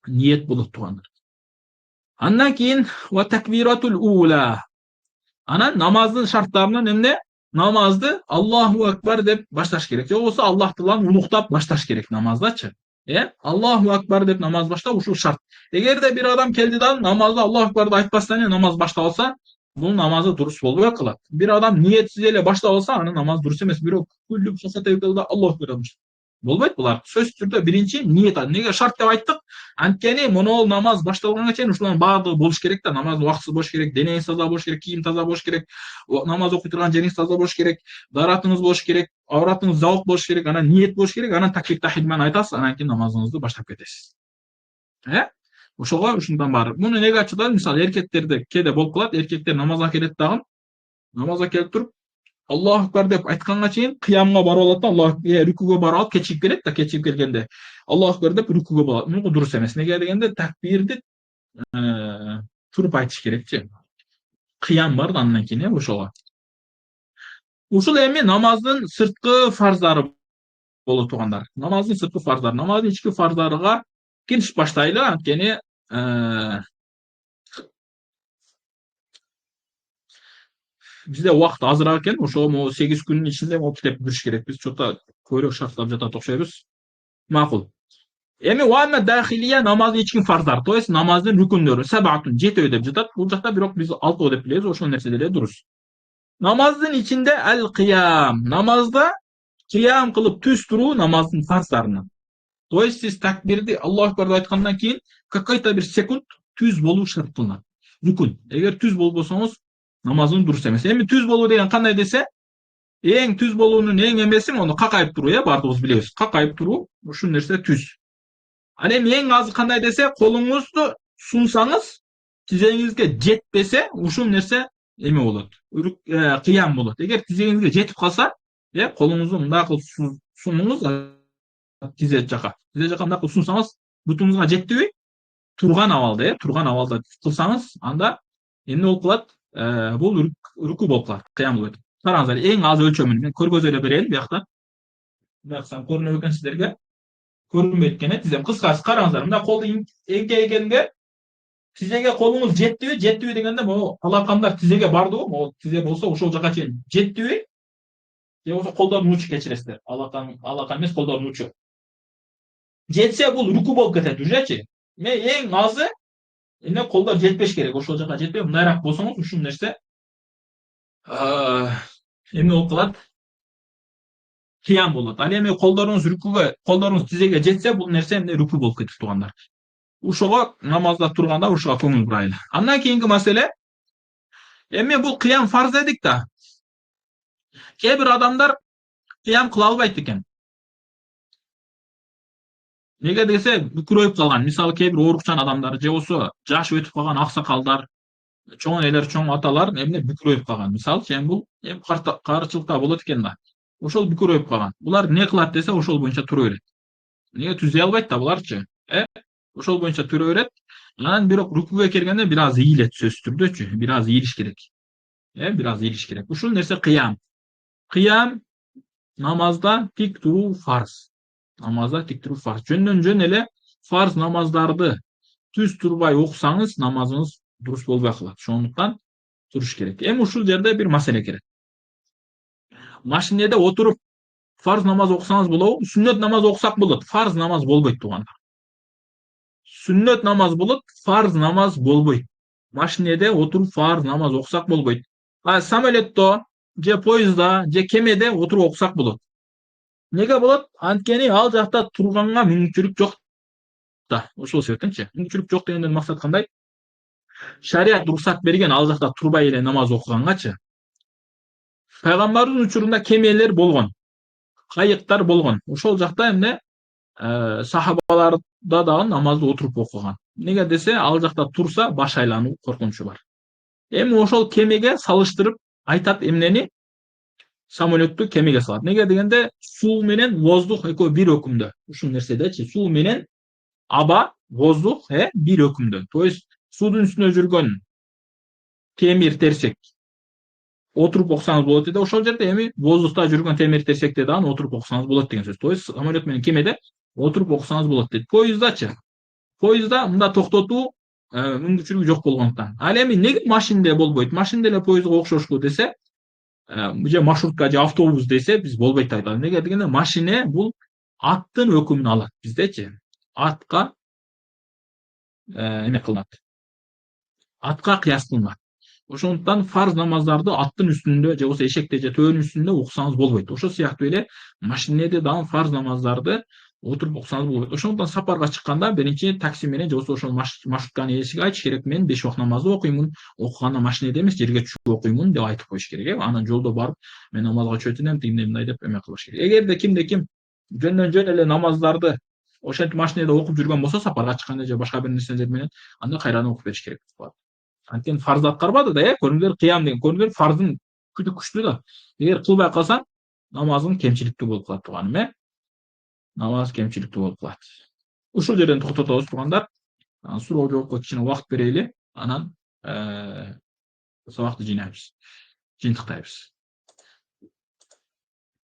ниет болот туугандар. Андан кийин ва такбиратул ула. Анан намаздын шарттарынан эмне? Намазды Аллаху акбар деп башташ керек. Же болбосо Аллах тааланы улуктап башташ керек намаздачы. Аллаху акбар деп намаз баштап ушул шарт. Эгерде бир адам келди да намазда Аллаху акбарды айтпастан эле намаз баштап алса, бул намазы дурус болбой калат. Бир адам ниетсиз эле баштап алса, анын намазы дурус эмес. Бирок күлүп шахатайда Аллаху акбар болбойт булар. Сөзсүз түрдө биринчи ниет. Неге шарт деп айттык? Анткени монол намаз башталганга чейин ушулардын баардыгы болуш керек да. Намаз убактысыз болуш керек, денеңиз таза болуш керек, кийим таза болуш керек, намаз окуй турган жериңиз таза болуш керек, даратыңыз болуш керек, авратыңыз жабык болуш керек, анан ниет болуш керек, анан такбир тахмид менен айтасыз, анан кийин намазыңызды баштап кетесиз. Ошого ушундан баары. Муну неге ачылат? Мисалы, эркектерде кээде болуп калат, эркектер намазга келет дагы намазга келип туруп Аллаху акбар деп айтканга чейин кыямга барып алат да, рүкүгө барып алып кечигип келет да, кечигип келгенде Аллаху акбар деп рүкүгө барат. Муну дурус эмес. Неге дегенде такбирди туруп айтыш керекчи. Кыям бар да андан кийин ошого. Ушул эми намаздын сырткы фарздары болот туугандар. Намаздын сырткы фарздары, намаздын ички фарздарыга киришип баштайлы. Анткени бизде убакыт азыраак экен. Ошого могу 8 күндүн ичинде могу китеп бүтүрүш керекпиз. Чота көйрөк шарттап жатат окшойбуз. Макул. Эми уамма дахилия намаздын ички фарздары, то есть намаздын рүкүндөрү, сабатун 7 деп жатат. Бул жакта бирок биз 6 деп билебиз. Ошол нерсе деле дурус. Намаздын ичинде ал-кыям, намазда кыям кылып түз туруу намаздын фарздарынан. То есть сиз такбирди Аллаху акбар деп айткандан кийин какой-то бир секунд түз болуу шарт кылынат. Рүкүн. Эгер түз болбосоңуз намазың дұрыс емес. Эми түз болуу деген кандай десе, эң түз болуунун эң эмеси мону какайып туруу, баардыгыбыз билебиз. Какайып туруу, ушул нерсе түз. Ал эми эң азы кандай десе, колуңузду сунсаңыз, тизегиңизге жетпесе, ушул нерсе эме болот. Кыям болот. Эгер тизегиңизге жетип калса, колуңузду мындай кылып сунуңуз тизе жака. Тизе жака мындай кылып сунсаңыз, бутуңузга жетпей турган абалда кылсаңыз, анда эмне болуп калат? Бул рүкү болуп калат, кыям болот. Караңыздар, эң аз өлчөмүн мен көргөзө эле берейин биякта. Баксам көрүнөт экен сиздерге. Көрүнбөйт экен, тизем кыскасы караңыздар. Мында колду эңкейгенге тизеге колуңуз жеттиби? Жеттиби дегенде могу алакандар тизеге бардыбы? Могу тизе болсо ошол жака чейин жеттиби? Же болсо колдордун учу кечиресиздер. Алакан эмес, колдордун учу. Жетсе бул рүкү болуп кетет уже. Мен эң азы эне колдор жетпеш керек. Ошол жака жетпей мындайраак болсоңуз ушул нерсе эме болуп калат? Кыям болот. Ал эми колдоруңуз тизеге жетсе, бул нерсе эмне рүкү болуп кетет туугандар. Ушого намазда турганда ушуга көңүл бурайлы. Андан кийинки маселе, эми бул кыям фарз дедик да. Кээ бир адамдар кыям кыла албайт экен. Неге десе, бүкүрөйүп калган. Мисалы, кээ бир оорукчан адамдар же болсо жаш өтүп калган аксакалдар, чоң элер, чоң аталар эмне бүкүрөйүп калган. Мисалы, бул карычылыкта болот экен да. Ошол бүкүрөйүп калган. Булар не кылат десе, ошол боюнча тура берет. Неге түзөй албайт да буларчы? Ошол боюнча тура берет. Анан бирок рүкүгө келгенде бир аз ийилет, сөзсүз түрдөчү. Бир аз ийилиш керек. Бир аз ийилиш керек. Ушул нерсе кыям. Кыям намазда тик туруу фарз. Намазда тик туруу фарз. Жөндөн жөн эле фарз намаздарды түз турбай окусаңыз, намазыңыз дурус болбой калат. Ошондуктан туруш керек. Эми ушул жерде бир маселе керек. Машинеде отуруп фарз намаз окусаңыз болобу? Сүннөт намаз окусак болот. Фарз намаз болбойт туугандар. Сүннөт намаз болот, фарз намаз болбойт. Машинеде отуруп фарз намаз окусак болбойт. Самолетто, же поездда, же кемеде отуруп окусак болот. Неге болот? Анткени ал жакта турганга мүмкүнчүлүк жок да. Ошол себептенчи. Мүмкүнчүлүк жок дегенден максат кандай? Шарият уруксат берген ал жакта турбай эле намаз окугангачы. Пайгамбардын учурунда кемелер болгон, кайыктар болгон. Ошол жакта эмне сахабаларда дагы намазды отуруп окуган. Неге десе, ал жакта турса баш айлануу коркунучу бар. Эми ошол кемеге салыштырып айтат эмнени? Самолетту кемеге салат. Неге дегенде, суу менен воздух экөө бир өкүмдө. Ушул нерседечи, суу менен аба, воздух бир өкүмдө. То есть суудун үстүнө жүргөн темир терсек отуруп окусаңыз болот деди. Ошол жерде эми воздухта жүргөн темир терсекте дагы отуруп окусаңыз болот деген сөз. То есть самолет менен кемеде отуруп окусаңыз болот деди. Поезддачы? Поездда мында токтотуу мүмкүнчүлүгү жок болгондуктан. Ал эми неге машинеде болбойт? Машинеде эле поездга окшошпу десе, же маршрутка же автобус десе, биз болбойт деп айтабыз. Неге дегенде, машине бул аттын өкүмүн алат биздечи. Атка эме кылынат. Атка кыяс кылынат. Ошондуктан фарз намаздарды аттын үстүндө же болсо эшекте же төөнүн үстүндө окусаңыз болбойт. Ошол сыяктуу эле машинеде дагы фарз намаздарды отуруп окусаңыз болбойт. Ошондуктан сапарга чыкканда биринчи такси менен же болсо ошол маршрутканын ээсиге айтыш керек: мен 5 убакыт намазды окуймун, окуганда машинеде эмес, жерге түшүп окуймун деп айтып коюш керек. Анан жолдо барып мен намазга чөчүп элем, тигиндей мындай деп эме кылыш керек. Эгерде кимде ким жөндөн жөн эле намаздарды ошентип машинеде окуп жүргөн болсо, сапарга чыкканда же башка бир нерселер менен, анда кайрадан окуп бериш керек. Анткени фарзды аткарбады да, көрдүңүздөр, кыям деген, көрдүңүздөр, фарздын күчтүү да. Эгер кылбай калсаң, намазың кемчиликтүү болуп калат тууганым, намаз кемчиликтүү болуп калат. Ушул жерден токтотобуз туугандар. Суроо жоопко кичине убакыт берели, анан сабакты жыйнайбыз, жыйынтыктайбыз.